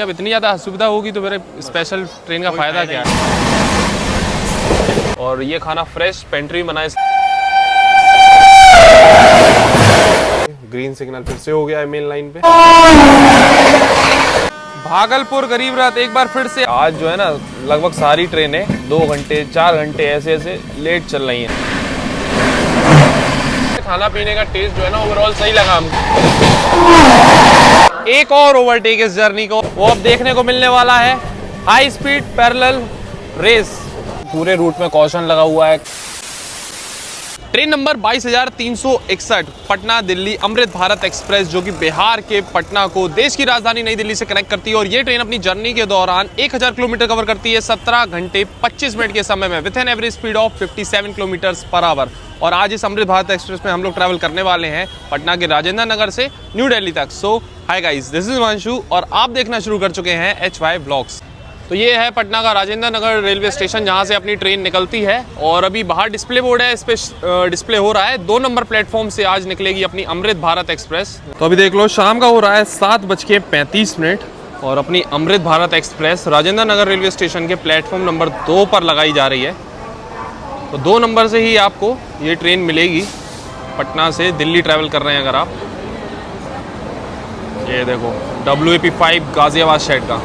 अब इतनी ज़्यादा सुविधा होगी तो मेरे स्पेशल ट्रेन का फ़ायदा क्या है। और ये खाना फ्रेश पेंट्री बनाए। ग्रीन सिग्नल फिर से हो गया है मेन लाइन पे। भागलपुर गरीब रथ एक बार फिर से। आज जो है ना लगभग सारी ट्रेनें 2 घंटे 4 घंटे ऐसे लेट चल रही हैं। खाना पीने का टेस्ट जो है ना ओवरऑल सही लगा हमको। एक और ओवरटेक इस जर्नी को वो अब देखने को मिलने वाला है। High speed parallel race. पूरे रूट में कॉशन लगा हुआ है। Train number 22,361 Patna Delhi Amrit Bharat express जो कि बिहार के पटना को देश की राजधानी नई दिल्ली से कनेक्ट करती है। और ये ट्रेन अपनी जर्नी के दौरान 1000 किलोमीटर कवर करती है 17 घंटे 25 मिनट के समय में with an average speed of 57 kilometre per hour. और आज इस अमृत भारत एक्सप्रेस में हम लोग ट्रैवल करने वाले हैं पटना के राजेंद्र नगर से न्यू दिल्ली तक। So hi guys, this is Himanshu और आप देखना शुरू कर चुके हैं HY व्लॉग्स। तो ये है पटना का राजेंद्र नगर रेलवे स्टेशन जहाँ से अपनी ट्रेन निकलती है। और अभी बाहर डिस्प्ले बोर्ड है, इस पर डिस्प्ले हो रहा है 2 नंबर प्लेटफॉर्म से आज निकलेगी अपनी अमृत भारत एक्सप्रेस। तो अभी देख लो शाम का हो रहा है 7:35 और अपनी अमृत Bharat express Rajendra Nagar railway station के प्लेटफॉर्म नंबर 2 पर लगाई जा रही है। तो 2 नंबर से ही आपको ये ट्रेन मिलेगी पटना से दिल्ली ट्रैवल कर रहे हैं अगर आप। ये देखो WAP5 गाजियाबाद शेड का।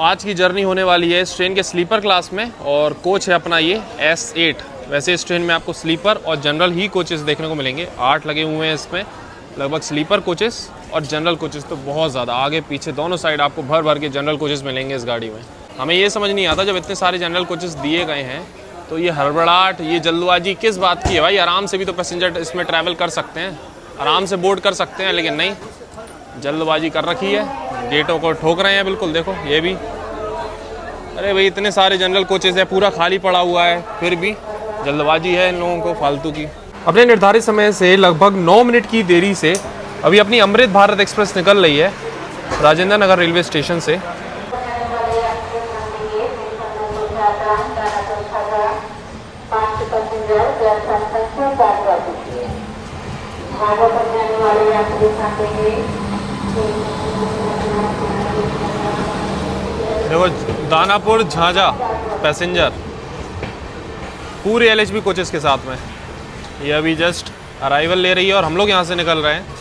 आज की जर्नी होने वाली है इस ट्रेन के स्लीपर क्लास में और कोच है अपना ये S8। वैसे इस ट्रेन में आपको स्लीपर और जनरल ही कोचेस देखने को मिलेंगे। 8 लगे हुए हैं इसमें लगभग स्लीपर कोचेस और जनरल कोचेस तो बहुत ज़्यादा आगे पीछे दोनों साइड आपको भर भर के जनरल कोचेस मिलेंगे इस गाड़ी में। हमें ये समझ नहीं आता जब इतने सारे जनरल कोचेस दिए गए हैं तो ये हड़बड़ाहट ये जल्दबाजी किस बात की है भाई। आराम से भी तो पैसेंजर इसमें ट्रैवल कर सकते हैं, आराम से बोर्ड कर सकते हैं, लेकिन नहीं जल्दबाजी कर रखी है। गेटों को ठोक रहे हैं बिल्कुल। देखो ये भी, अरे भाई इतने सारे जनरल कोचेस है, पूरा खाली पड़ा हुआ है, फिर भी जल्दबाजी है इन लोगों को फालतू की। अपने निर्धारित समय से लगभग 9 मिनट की देरी से अभी अपनी अमृत भारत एक्सप्रेस निकल रही है राजेंद्र नगर रेलवे स्टेशन से। देखो दानापुर झांझा पैसेंजर पूरे LHB कोचेस के साथ में ये अभी जस्ट अराइवल ले रही है और हम लोग यहाँ से निकल रहे हैं।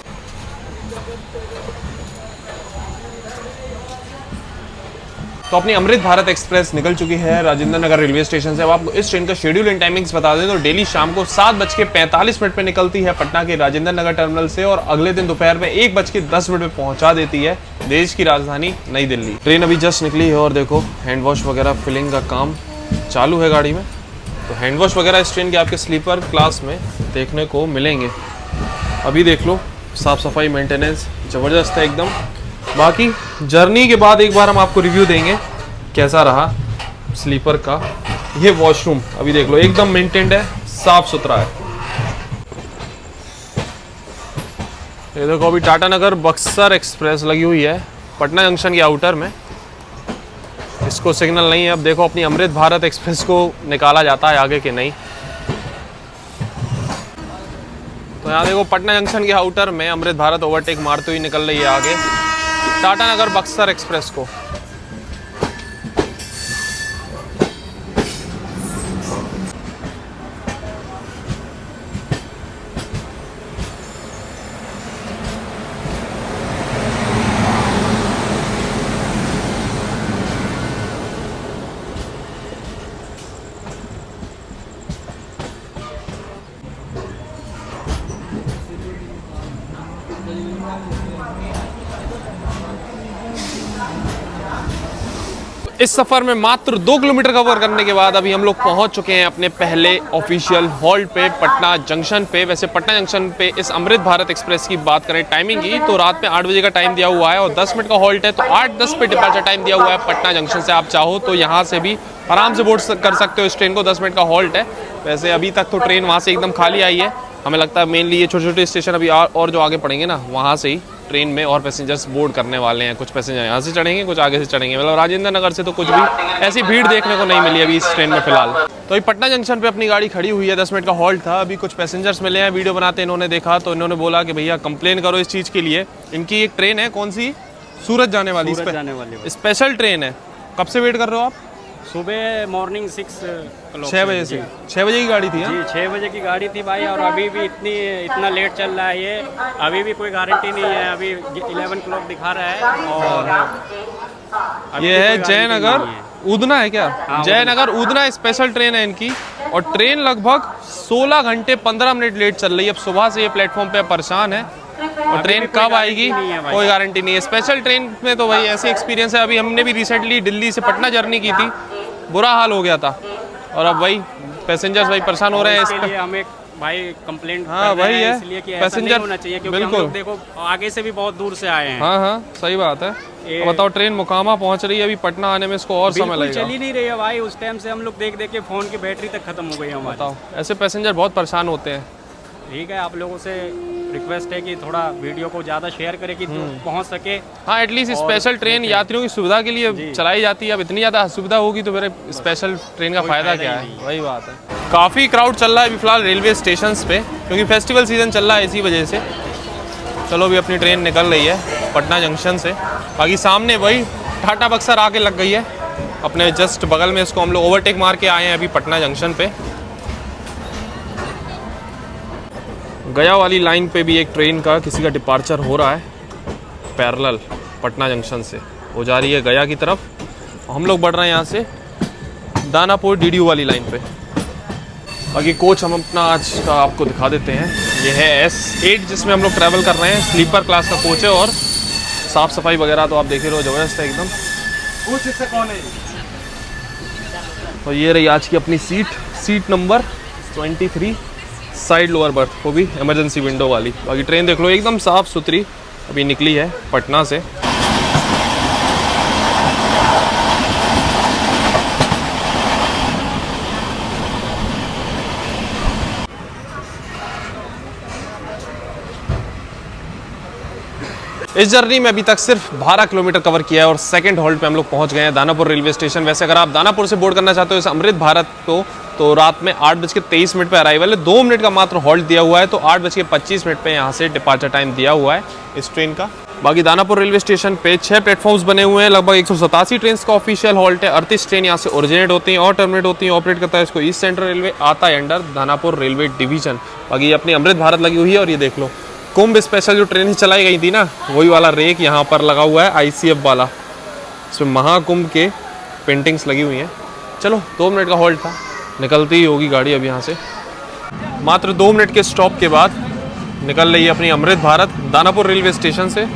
तो अपनी अमृत भारत एक्सप्रेस निकल चुकी है राजेंद्र नगर रेलवे स्टेशन से। अब आपको इस ट्रेन का शेड्यूल एंड टाइमिंग्स बता दें तो डेली शाम को 7:45 पे निकलती है पटना के राजेंद्र नगर टर्मिनल से और अगले दिन दोपहर में 1:10 पे पहुंचा देती है देश की राजधानी नई दिल्ली। ट्रेन अभी जस्ट निकली है और देखो हैंड वॉश वगैरह फिलिंग का काम चालू है गाड़ी में। तो हैंड वॉश वगैरह इस ट्रेन के आपके स्लीपर क्लास में देखने को मिलेंगे। अभी देख लो साफ सफाई मेंटेनेंस ज़बरदस्त है एकदम। बाकी जर्नी के बाद एक बार हम आपको रिव्यू देंगे कैसा रहा स्लीपर का। ये वॉशरूम अभी देख लो एकदम मेंटेन्ड है, साफ सुथरा है। ये देखो अभी टाटा नगर बक्सर एक्सप्रेस लगी हुई है पटना जंक्शन के आउटर में। इसको सिग्नल नहीं है। अब देखो अपनी अमृत भारत एक्सप्रेस को निकाला जाता है आगे के नहीं। तो यहाँ देखो पटना जंक्शन के आउटर में अमृत भारत ओवरटेक मारते हुए निकल रही है आगे टाटा नगर बक्सर एक्सप्रेस को। इस सफर में मात्र 2 किलोमीटर कवर करने के बाद अभी हम लोग पहुंच चुके हैं अपने पहले ऑफिशियल हॉल्ट पे पटना जंक्शन पे। वैसे पटना जंक्शन पे इस अमृत भारत एक्सप्रेस की बात करें टाइमिंग की तो रात में 8 बजे का टाइम दिया हुआ है और 10 मिनट का हॉल्ट है। तो 8:10 पे डिपार्चर टाइम दिया हुआ है पटना जंक्शन से। आप चाहो तो यहाँ से भी आराम से बोर्ड कर सकते हो इस ट्रेन को। 10 मिनट का हॉल्ट है। वैसे अभी तक तो ट्रेन वहाँ से एकदम खाली आई है। हमें लगता है मेनली ये छोटे छोटे स्टेशन अभी और जो आगे पड़ेंगे ना वहाँ से ही ट्रेन में और पैसेंजर्स बोर्ड करने वाले हैं। कुछ पैसेंजर यहाँ से चढ़ेंगे, कुछ आगे से चढ़ेंगे। मतलब राजेंद्र नगर से तो कुछ भी ऐसी भीड़ देखने को नहीं मिली अभी इस ट्रेन में फिलहाल। तो अभी पटना जंक्शन पे अपनी गाड़ी खड़ी हुई है, 10 मिनट का हॉल्ट था। अभी कुछ पैसेंजर्स मिले हैं, वीडियो बनाते इन्होंने देखा तो इन्होंने बोला कि भैया कंप्लेन करो इस चीज़ के लिए। इनकी एक ट्रेन है, कौन सी, सूरत जाने वाली स्पेशल ट्रेन है। कब से वेट कर रहे हो आप? सुबह मॉर्निंग 6 बजे से। 6 बजे की गाड़ी थी? जी 6 बजे की गाड़ी थी भाई, और अभी भी इतना लेट चल रहा है ये। अभी भी कोई गारंटी नहीं है, अभी 11 क्लॉक दिखा रहा है। और ये है जयनगर उधना है क्या? हाँ, जयनगर उधना स्पेशल ट्रेन है इनकी, और ट्रेन लगभग 16 घंटे 15 मिनट लेट चल रही है। अब सुबह से ये प्लेटफॉर्म पे परेशान है, और ट्रेन कब आएगी कोई गारंटी नहीं है। स्पेशल ट्रेन में तो भाई ऐसी एक्सपीरियंस है। अभी हमने भी रिसेंटली दिल्ली से पटना जर्नी की थी, बुरा हाल हो गया था, और अब वही पैसेंजर्स भाई परेशान हो रहे हैं। इसके लिए हमें भाई कंप्लेंट हाँ वही है, इसलिए कि पैसेंजर होना चाहिए, क्योंकि हम लोग देखो आगे से भी बहुत दूर से आए हैं। हाँ हाँ सही बात है। तो बताओ ट्रेन मुकामा पहुंच रही है, अभी पटना आने में इसको और समय लगेगा। चल ही नहीं रही है भाई, उस टाइम से हम लोग देख के फोन की बैटरी तक खत्म हो गई है हमारी। बताओ, ऐसे पैसेंजर बहुत परेशान होते हैं। ठीक है, आप लोगों से रिक्वेस्ट है कि थोड़ा वीडियो को ज़्यादा शेयर करें कि पहुंच सके। हाँ एटलीस्ट स्पेशल ट्रेन यात्रियों की सुविधा के लिए चलाई जाती है। अब इतनी ज़्यादा सुविधा होगी तो फिर स्पेशल ट्रेन का फ़ायदा क्या है? वही बात है। काफ़ी क्राउड चल रहा है अभी फिलहाल रेलवे स्टेशन पे, क्योंकि फेस्टिवल सीज़न चल रहा है इसी वजह से। चलो अभी अपनी ट्रेन निकल रही है पटना जंक्शन से। बाकी सामने वही टाटा बक्सर आके लग गई है अपने जस्ट बगल में। इसको हम लोग ओवरटेक मार के आए हैं अभी पटना जंक्शन पे। गया वाली लाइन पे भी एक ट्रेन का किसी का डिपार्चर हो रहा है पैरेलल पटना जंक्शन से, वो जा रही है गया की तरफ। हम लोग बढ़ रहे हैं यहाँ से दानापुर डीडीयू वाली लाइन पे। बाकी कोच हम अपना आज का आपको दिखा देते हैं। ये है S8 जिसमें हम लोग ट्रैवल कर रहे हैं। स्लीपर क्लास का कोच है, और साफ़ सफाई वगैरह तो आप देख रहे हो ज़बरदस्त है एकदम। कोच इससे कौन है? और ये रही आज की अपनी seat number 23, side lower berth, वो भी इमरजेंसी विंडो वाली। बाकी ट्रेन देख लो एकदम साफ़ सुथरी अभी निकली है पटना से। इस जर्नी में अभी तक सिर्फ 12 किलोमीटर कवर किया है, और सेकंड हॉल्ट पे हम लोग पहुंच गए हैं दानापुर रेलवे स्टेशन। वैसे अगर आप दानापुर से बोर्ड करना चाहते हो इस अमृत भारत को, तो रात में 8:23 पे अराइवल है। 2 मिनट का मात्र हॉल्ट दिया हुआ है, तो 8:25 पे यहाँ से डिपार्चर टाइम दिया हुआ है इस ट्रेन का। बाकी दानापुर रेलवे स्टेशन पे 6 प्लेटफॉर्म्स बने हुए हैं। लगभग 187 ट्रेन का ऑफिशियल हॉल्ट है। 38 ट्रेन यहाँ से ओरिजिनेट होती हैं और टर्मिनेट होती हैं। ऑपरेट करता है इसको ईस्ट सेंट्रल रेलवे, आता है अंडर दानापुर रेलवे डिवीजन। बाकी अपनी अमृत भारत लगी हुई है, और ये देख लो कुंभ स्पेशल जो ट्रेन चलाई गई थी ना, वही वाला रेक यहाँ पर लगा हुआ है ICF वाला। इसमें महाकुंभ के पेंटिंग्स लगी हुई हैं। चलो 2 मिनट का हॉल्ट था, निकलती ही होगी गाड़ी अब यहाँ से। मात्र 2 मिनट के स्टॉप के बाद निकल रही है अपनी अमृत भारत दानापुर रेलवे स्टेशन से।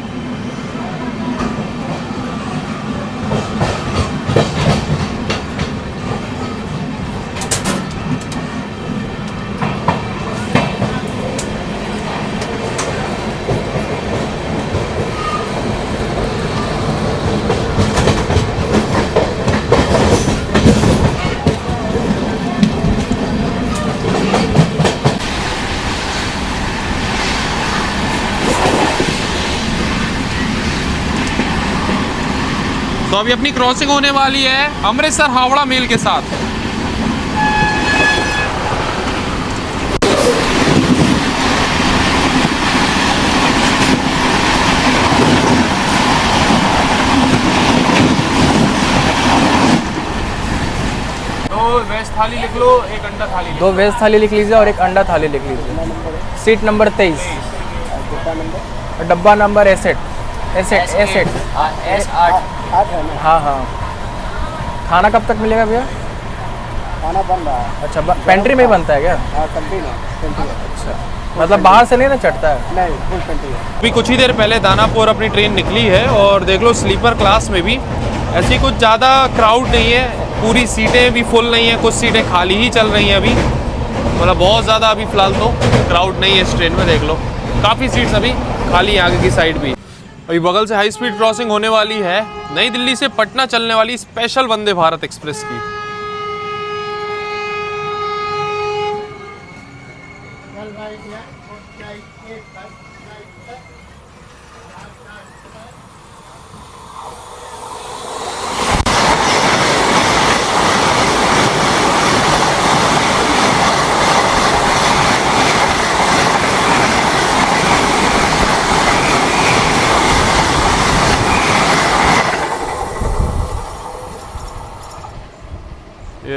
तो अभी अपनी क्रॉसिंग होने वाली है अमृतसर हावड़ा मेल के साथ। दो वेज थाली लिख लो, एक अंडा थाली। 2 वेज थाली लिख लीजिए और एक अंडा थाली लिख लीजिए। सीट नंबर 23, डब्बा नंबर S8। हाँ हाँ। खाना कब तक मिलेगा भैया? खाना बन रहा है। अच्छा, पेंट्री में ही बनता है क्या? हाँ कंटीन है। अच्छा, मतलब बाहर से नहीं ना चढ़ता है? नहीं, फुल पेंट्री है। अभी कुछ ही देर पहले दानापुर अपनी ट्रेन निकली है, और देख लो स्लीपर क्लास में भी ऐसी कुछ ज़्यादा क्राउड नहीं है। पूरी सीटें भी फुल नहीं है, कुछ सीटें खाली ही चल रही हैं अभी। मतलब बहुत ज़्यादा अभी फ़िलहाल तो क्राउड नहीं है इस ट्रेन में। देख लो काफ़ी सीट्स अभी खाली है आगे की साइड भी। अभी बगल से हाई स्पीड क्रॉसिंग होने वाली है नई दिल्ली से पटना चलने वाली स्पेशल वंदे भारत एक्सप्रेस की।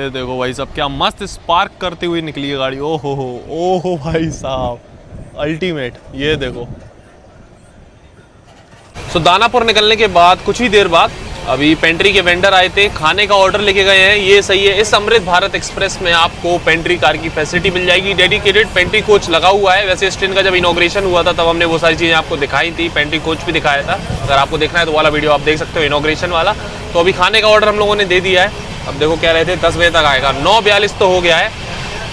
ये देखो भाई साहब, क्या मस्त स्पार्क करती हुई निकली है गाड़ी। ओहो भाई साहब, अल्टीमेट। ये देखो। सो दानापुर निकलने के बाद कुछ ही देर बाद अभी पेंट्री के वेंडर आए थे, खाने का ऑर्डर लेके गए हैं। ये सही है, इस अमृत भारत एक्सप्रेस में आपको पेंट्री कार की फैसिलिटी मिल जाएगी। डेडिकेटेड पेंट्री कोच लगा हुआ है। वैसे इस ट्रेन का जब इनॉग्रेशन हुआ था तब हमने वो सारी चीज़ें आपको दिखाई थी, पेंट्री कोच भी दिखाया था। अगर आपको देखना है तो वाला वीडियो आप देख सकते हो, इनॉग्रेशन वाला। तो अभी खाने का ऑर्डर हम लोगों ने दे दिया है। अब देखो कह रहे थे 10 बजे तक आएगा, 9:42 तो हो गया है।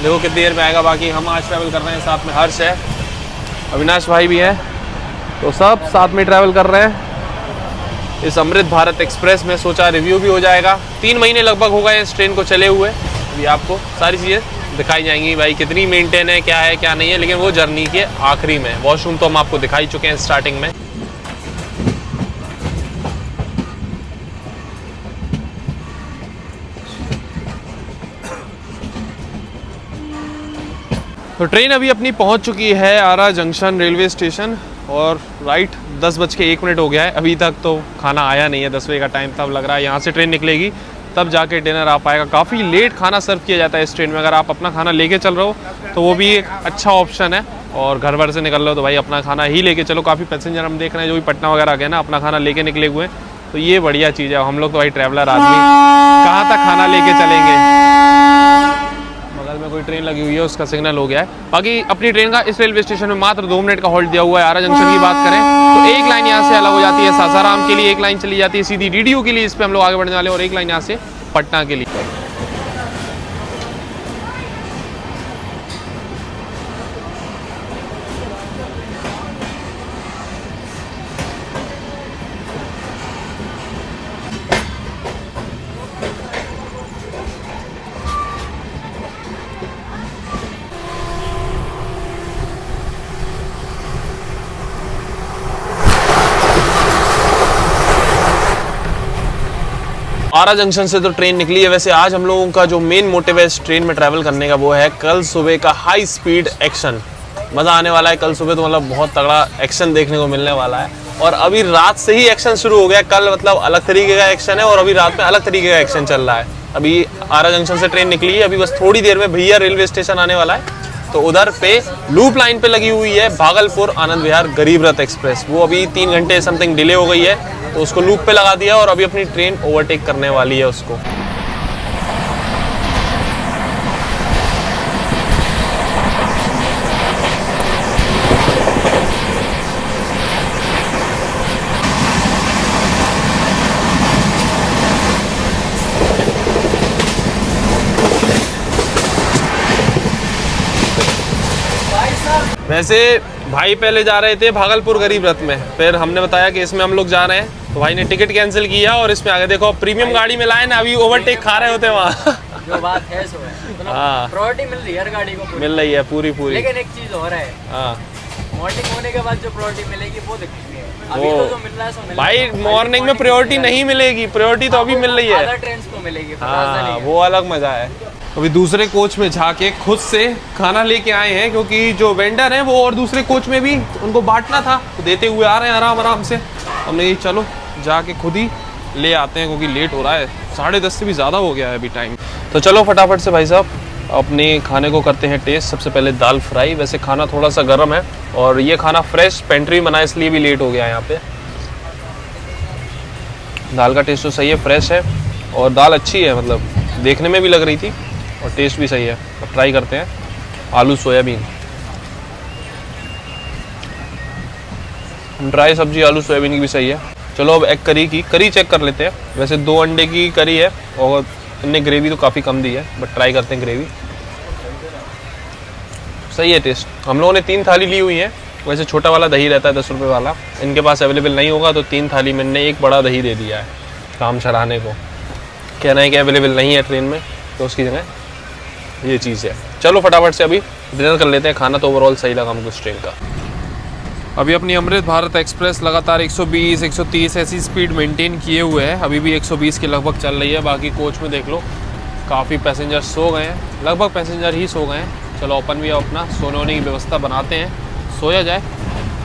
देखो कितनी देर में आएगा। बाकी हम आज ट्रैवल कर रहे हैं, साथ में हर्ष है, अविनाश भाई भी है, तो सब साथ में ट्रैवल कर रहे हैं इस अमृत भारत एक्सप्रेस में। सोचा रिव्यू भी हो जाएगा। 3 महीने लगभग हो गए इस ट्रेन को चले हुए। अभी आपको सारी चीज़ें दिखाई जाएंगी भाई, कितनी मेंटेन है, क्या है क्या नहीं है, लेकिन वो जर्नी के आखिरी में। वॉशरूम तो हम आपको दिखाई चुके हैं स्टार्टिंग में। तो ट्रेन अभी अपनी पहुंच चुकी है आरा जंक्शन रेलवे स्टेशन, और राइट 10:01 हो गया है। अभी तक तो खाना आया नहीं है। 10 बजे का टाइम तब लग रहा है यहाँ से ट्रेन निकलेगी तब जाके डिनर आ पाएगा। काफ़ी लेट खाना सर्व किया जाता है इस ट्रेन में। अगर आप अपना खाना लेके चल रहे हो तो वो भी एक अच्छा ऑप्शन है, और घर भर से निकल रहे हो तो भाई अपना खाना ही लेके चलो। काफ़ी पैसेंजर हम देख रहे हैं जो भी पटना वगैरह गए ना, अपना खाना लेके निकले हुए हैं, तो ये बढ़िया चीज़ है। हम लोग तो भाई ट्रैवलर आदमी कहाँ तक खाना लेके चलेंगे। बगल में कोई ट्रेन लगी हुई है, उसका सिग्नल हो गया है। बाकी अपनी ट्रेन का इस रेलवे स्टेशन में मात्र 2 मिनट का होल्ड दिया हुआ है। आरा जंक्शन की बात करें तो एक लाइन यहाँ से अलग हो जाती है सासाराम के लिए, एक लाइन चली जाती है सीधी डीडीयू के लिए, इस पर हम लोग आगे बढ़ने वाले हैं, और एक लाइन यहाँ से पटना के लिए। आरा जंक्शन से तो ट्रेन निकली है। वैसे आज हम लोगों का जो मेन मोटिव है इस ट्रेन में ट्रैवल करने का, वो है कल सुबह का हाई स्पीड एक्शन। मज़ा आने वाला है कल सुबह, तो मतलब बहुत तगड़ा एक्शन देखने को मिलने वाला है। और अभी रात से ही एक्शन शुरू हो गया। कल मतलब अलग तरीके का एक्शन है, और अभी रात में अलग तरीके का एक्शन चल रहा है। अभी आरा जंक्शन से ट्रेन निकली है, अभी बस थोड़ी देर में भैया रेलवे स्टेशन आने वाला है। तो उधर पे लूप लाइन पे लगी हुई है भागलपुर आनंद विहार गरीब रथ एक्सप्रेस। वो अभी 3 घंटे समथिंग डिले हो गई है, तो उसको लूप पे लगा दिया और अभी अपनी ट्रेन ओवरटेक करने वाली है उसको। वैसे भाई पहले जा रहे थे भागलपुर गरीब रथ में, फिर हमने बताया कि इसमें हम लोग जा रहे हैं, तो भाई ने टिकट कैंसिल किया और इसमें आगे देखो प्रीमियम गाड़ी में लाए ना, अभी ओवरटेक खा रहे होते वहाँ। जो बात है सो है, हाँ, प्रायोरिटी मिल रही है हर गाड़ी को, मिल रही है पूरी। लेकिन एक चीज हो रहा है, हाँ, मॉर्निंग होने के बाद जो प्रायोरिटी मिलेगी वो दिखती है। अभी तो जो मिल रहा है सो मिल रहा भाई है। मॉर्निंग में प्रायोरिटी नहीं मिलेगी, प्रायोरिटी तो अभी मिल रही है। अदर ट्रेन्स को मिलेगी, हाँ, वो अलग मजा है। अभी दूसरे कोच में जाके खुद से खाना लेके आए हैं, क्योंकि जो वेंडर हैं वो और दूसरे कोच में भी उनको बांटना था, तो देते हुए आ रहे हैं आराम आराम से। हमने कहा चलो जाके खुद ही ले आते हैं, क्योंकि लेट हो रहा है, 10:30 से भी ज़्यादा हो गया है अभी टाइम। तो चलो फटाफट से भाई साहब अपने खाने को करते हैं टेस्ट। सबसे पहले दाल फ्राई। वैसे खाना थोड़ा सा गर्म है, और ये खाना फ्रेश पेंट्री बना, इसलिए भी लेट हो गया है यहाँ पे। दाल का टेस्ट तो सही है, फ्रेश है, और दाल अच्छी है, मतलब देखने में भी लग रही थी, और टेस्ट भी सही है। अब ट्राई करते हैं आलू सोयाबीन। ड्राई सब्जी आलू सोयाबीन की भी सही है। चलो अब एग करी चेक कर लेते हैं। वैसे 2 अंडे की करी है, और इनने ग्रेवी तो काफ़ी कम दी है, बट ट्राई करते हैं ग्रेवी। सही है टेस्ट। हम लोगों ने 3 थाली ली हुई है। वैसे छोटा वाला दही रहता है 10 रुपये वाला, इनके पास अवेलेबल नहीं होगा, तो 3 थाली में इनने एक बड़ा दही दे दिया है काम चलाने को। कहना है कि अवेलेबल नहीं है ट्रेन में, तो उसकी जगह ये चीज़ है। चलो फटाफट से अभी डिनर कर लेते हैं। खाना तो ओवरऑल सही लगा हमको इस ट्रेन का। अभी अपनी अमृत भारत एक्सप्रेस लगातार 120, 130 ऐसी स्पीड मेंटेन किए हुए है। अभी भी 120 के लगभग चल रही है। बाकी कोच में देख लो काफ़ी पैसेंजर सो गए हैं, लगभग पैसेंजर ही सो गए हैं। चलो अपन भी अपना सोने वोने की व्यवस्था बनाते हैं, सोया जाए,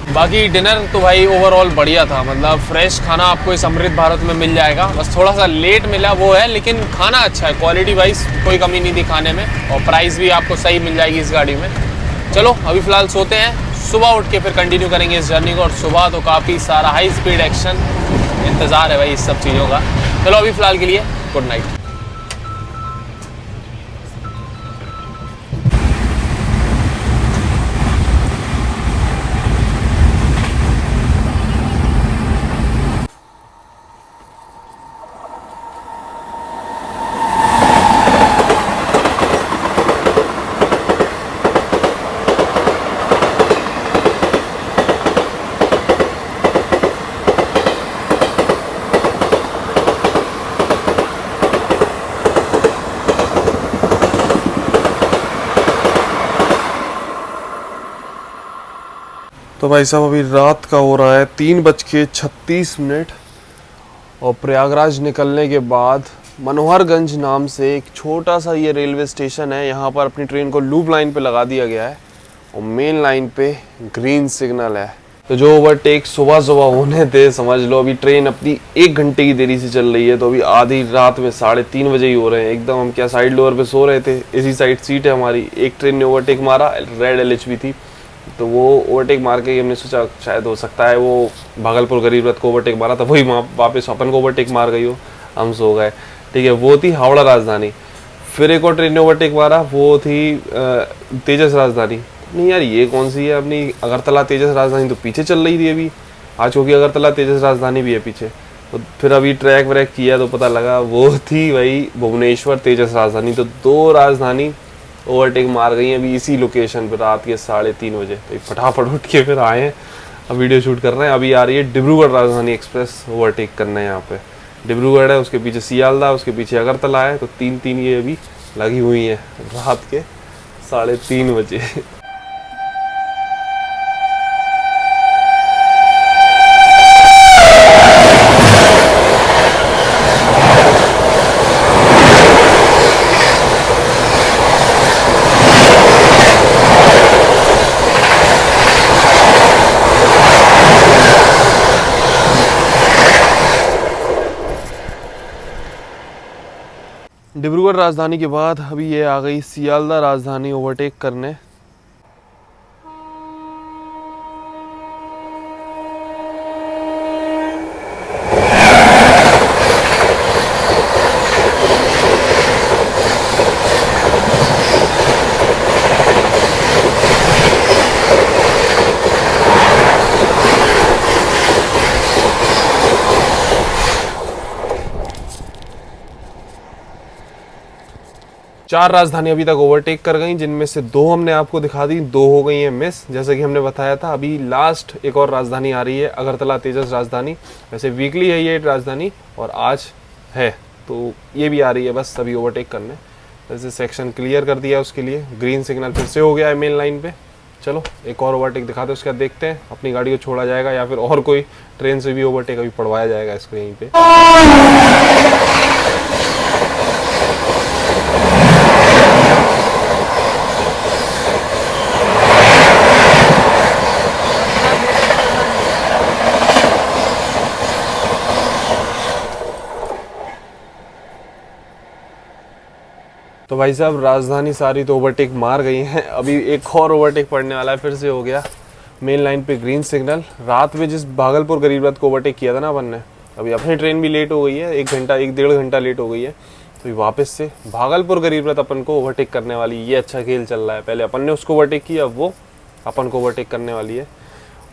बाकी डिनर तो भाई ओवरऑल बढ़िया था, मतलब फ्रेश खाना आपको इस अमृत भारत में मिल जाएगा। बस थोड़ा सा लेट मिला वो है, लेकिन खाना अच्छा है, क्वालिटी वाइज कोई कमी नहीं थी खाने में, और प्राइस भी आपको सही मिल जाएगी इस गाड़ी में। चलो अभी फ़िलहाल सोते हैं, सुबह उठ के फिर कंटिन्यू करेंगे इस जर्नी को। और सुबह तो काफ़ी सारा हाई स्पीड एक्शन इंतज़ार है भाई इस सब चीज़ों का। चलो अभी फ़िलहाल के लिए गुड नाइट। तो भाई साहब अभी रात का हो रहा है 3:36 और प्रयागराज निकलने के बाद मनोहरगंज नाम से एक छोटा सा ये रेलवे स्टेशन है, यहाँ पर अपनी ट्रेन को लूप लाइन पे लगा दिया गया है और मेन लाइन पे ग्रीन सिग्नल है। तो जो ओवरटेक सुबह सुबह होने थे, समझ लो अभी ट्रेन अपनी 1 घंटे की देरी से चल रही है, तो अभी आधी रात में 3:30 बजे ही हो रहे हैं एकदम। हम क्या साइड डोर पे सो रहे थे, इसी साइड सीट है हमारी। एक ट्रेन ने ओवरटेक मारा, रेड LHB थी, तो वो ओवरटेक मार के हमने सोचा शायद हो सकता है वो भागलपुर गरीब रथ को ओवरटेक मारा था, वही वापस अपन को ओवरटेक मार गई हो, हम सो गए। ठीक है, वो थी हावड़ा राजधानी। फिर एक और ट्रेन ने ओवरटेक मारा, वो थी तेजस राजधानी। नहीं यार ये कौन सी है, अपनी अगरतला तेजस राजधानी तो पीछे चल रही थी अभी, आज क्योंकि अगरतला तेजस राजधानी भी है पीछे। तो फिर अभी ट्रैक व्रैक किया तो पता लगा वो थी वही भुवनेश्वर तेजस राजधानी। तो 2 राजधानी ओवरटेक मार गई अभी इसी लोकेशन पर रात के 3:30 बजे। तो फटाफट उठ के फिर आए हैं, अब वीडियो शूट कर रहे हैं। अभी आ रही है डिब्रूगढ़ राजधानी एक्सप्रेस ओवरटेक करने। यहाँ पे डिब्रूगढ़ है, उसके पीछे सियालदा, उसके पीछे अगरतला है। तो 3-3 ये अभी लगी हुई हैं रात के 3:30 बजे। डिब्रूगढ़ राजधानी के बाद अभी ये आ गई सियालदा राजधानी ओवरटेक करने। चार राजधानी अभी तक ओवरटेक कर गई, जिनमें से 2 हमने आपको दिखा दी, 2 हो गई हैं मिस, जैसे कि हमने बताया था। अभी लास्ट एक और राजधानी आ रही है, अगरतला तेजस राजधानी। वैसे वीकली है ये राजधानी और आज है, तो ये भी आ रही है बस अभी ओवरटेक करने। वैसे सेक्शन क्लियर कर दिया, उसके लिए ग्रीन सिग्नल फिर से हो गया है मेन लाइन पे। चलो एक और ओवरटेक दिखाते हैं, उसके बाद देखते हैं अपनी गाड़ी को छोड़ा जाएगा या फिर और कोई ट्रेन से भी ओवरटेक अभी पड़वाया जाएगा इसको यहीं पे। तो भाई साहब राजधानी सारी तो ओवरटेक मार गई हैं, अभी एक और ओवरटेक पड़ने वाला है, फिर से हो गया मेन लाइन पे ग्रीन सिग्नल। रात में जिस भागलपुर गरीब रथ को ओवरटेक किया था ना अपन ने, अभी अपनी ट्रेन भी लेट हो गई है, 1-1.5 घंटा लेट हो गई है। तो वापस से भागलपुर गरीब रथ अपन को ओवरटेक करने वाली। ये अच्छा खेल चल रहा है, पहले अपन ने उसको ओवरटेक किया, वो अपन को ओवरटेक करने वाली है।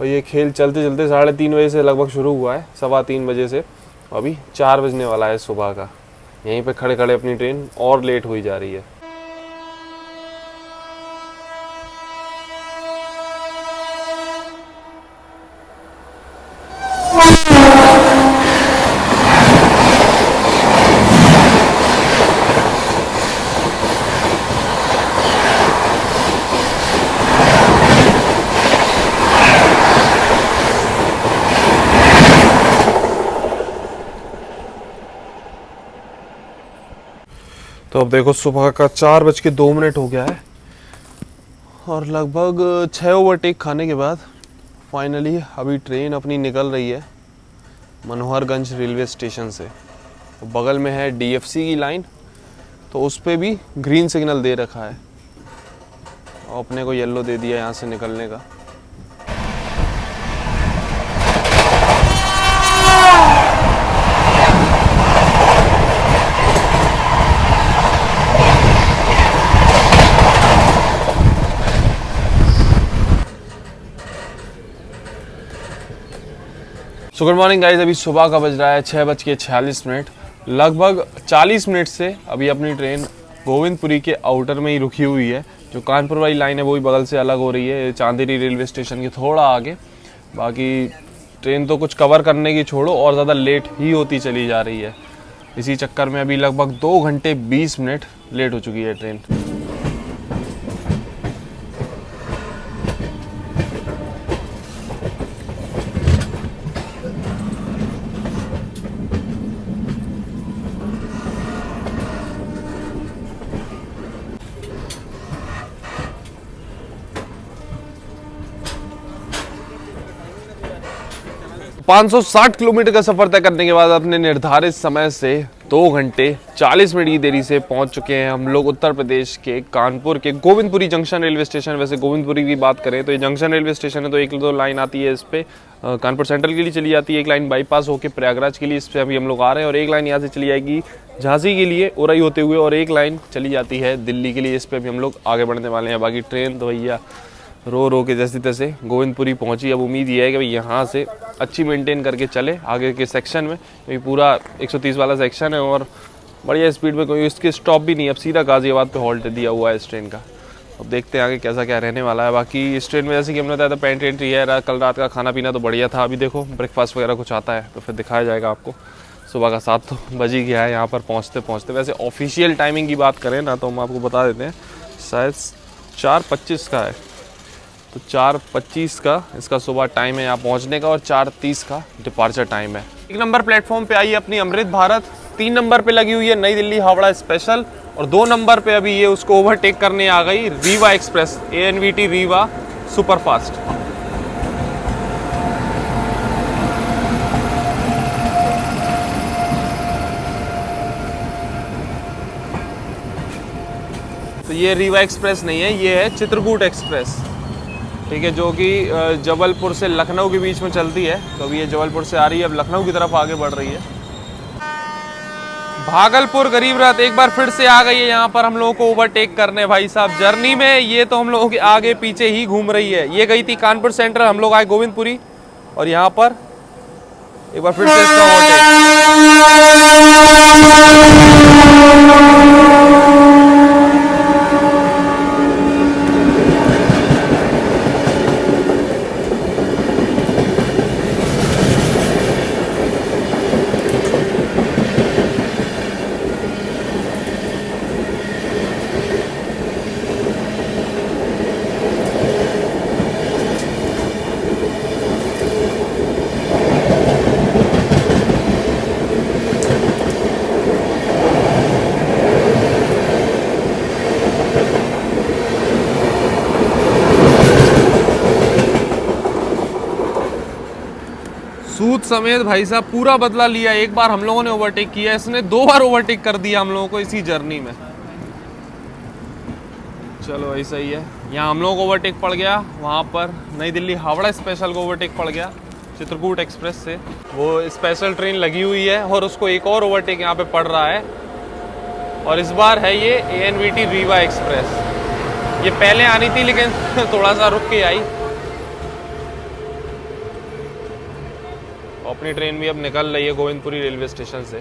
और ये खेल चलते चलते 3:30 बजे से लगभग शुरू हुआ है, 3:15 बजे से अभी 4 बजने वाला है सुबह का। यहीं पे खड़े खड़े अपनी ट्रेन और लेट हुई जा रही है। तो अब देखो सुबह का 4:02 हो गया है और लगभग 6 ओवरटेक खाने के बाद फाइनली अभी ट्रेन अपनी निकल रही है मनोहरगंज रेलवे स्टेशन से। तो बगल में है डीएफसी की लाइन, तो उस पर भी ग्रीन सिग्नल दे रखा है और अपने को येलो दे दिया यहाँ से निकलने का। सो गुड मॉर्निंग गाइज, अभी सुबह का बज रहा है 6:46। लगभग 40 मिनट से अभी अपनी ट्रेन गोविंदपुरी के आउटर में ही रुकी हुई है। जो कानपुर वाली लाइन है वो भी बगल से अलग हो रही है, चांदेरी रेलवे स्टेशन के थोड़ा आगे। बाकी ट्रेन तो कुछ कवर करने की छोड़ो और ज़्यादा लेट ही होती चली जा रही है। इसी चक्कर में अभी लगभग 2 घंटे 20 मिनट लेट हो चुकी है ट्रेन। 560 किलोमीटर का सफर तय करने के बाद अपने निर्धारित समय से 2 घंटे 40 मिनट की देरी से पहुंच चुके हैं हम लोग उत्तर प्रदेश के कानपुर के गोविंदपुरी जंक्शन रेलवे स्टेशन। वैसे गोविंदपुरी की बात करें तो ये जंक्शन रेलवे स्टेशन है, तो 1-2 लाइन आती है इस पे कानपुर सेंट्रल के लिए चली जाती है, एक लाइन बाईपास होकर प्रयागराज के लिए इस पर अभी हम लोग आ रहे हैं, और एक लाइन यहाँ से चली जाएगी झांसी के लिए उरई होते हुए, और एक लाइन चली जाती है दिल्ली के लिए, इस पर अभी हम लोग आगे बढ़ने वाले हैं। बाकी ट्रेन तो भैया रो के जैसे तैसे गोविंदपुरी पहुंची। अब उम्मीद ये है कि भाई यहाँ से अच्छी मेंटेन करके चले आगे के सेक्शन में, क्योंकि पूरा 130 वाला सेक्शन है और बढ़िया स्पीड में, कोई इसके स्टॉप भी नहीं है। अब सीधा गाजियाबाद पे हॉल्ट दिया हुआ है इस ट्रेन का। अब देखते हैं आगे कैसा क्या रहने वाला है। बाकी इस ट्रेन में जैसे कि हमने बताया था पेंट एंट्री है, कल रात का खाना पीना तो बढ़िया था। अभी देखो ब्रेकफास्ट वगैरह कुछ आता है तो फिर दिखाया जाएगा आपको। सुबह का 7 तो बज ही गया है यहाँ पर पहुँचते। वैसे ऑफिशियल टाइमिंग की बात करें ना तो हम आपको बता देते हैं, शायद 4:25 का है, तो 4:25 का इसका सुबह टाइम है यहाँ पहुँचने का, और 4:30 का डिपार्चर टाइम है। 1 नंबर प्लेटफॉर्म पे आई अपनी अमृत भारत, 3 नंबर पे लगी हुई है नई दिल्ली हावड़ा स्पेशल, और 2 नंबर पे अभी ये उसको ओवरटेक करने आ गई Rewa express, ANVT Rewa superfast. तो ये रीवा एक्सप्रेस नहीं है, ये है चित्रकूट एक्सप्रेस, ठीक है, जो कि जबलपुर से लखनऊ के बीच में चलती है। तो अभी ये जबलपुर से आ रही है, अब लखनऊ की तरफ आगे बढ़ रही है। भागलपुर गरीब रथ एक बार फिर से आ गई है यहाँ पर हम लोगों को ओवरटेक करने। भाई साहब जर्नी में ये तो हम लोगों के आगे पीछे ही घूम रही है। ये गई थी कानपुर सेंट्रल, हम लोग आए गोविंदपुरी, और यहाँ पर एक बार फिर से इसका ओवरटेक। सूद समेत भाई साहब पूरा बदला लिया। एक बार हम लोगों ने ओवरटेक किया, इसने 2 बार ओवरटेक कर दिया हम लोगों को इसी जर्नी में। चलो ऐसा ही है, यहाँ हम लोगों को ओवरटेक पड़ गया, वहाँ पर नई दिल्ली हावड़ा स्पेशल को ओवरटेक पड़ गया चित्रकूट एक्सप्रेस से। वो स्पेशल ट्रेन लगी हुई है और उसको एक और ओवरटेक यहाँ पे पड़ रहा है, और इस बार है ये ANVT रीवा एक्सप्रेस। ये पहले आनी थी लेकिन थोड़ा सा रुक के आई। अपनी ट्रेन भी अब निकल रही है गोविंदपुरी रेलवे स्टेशन से।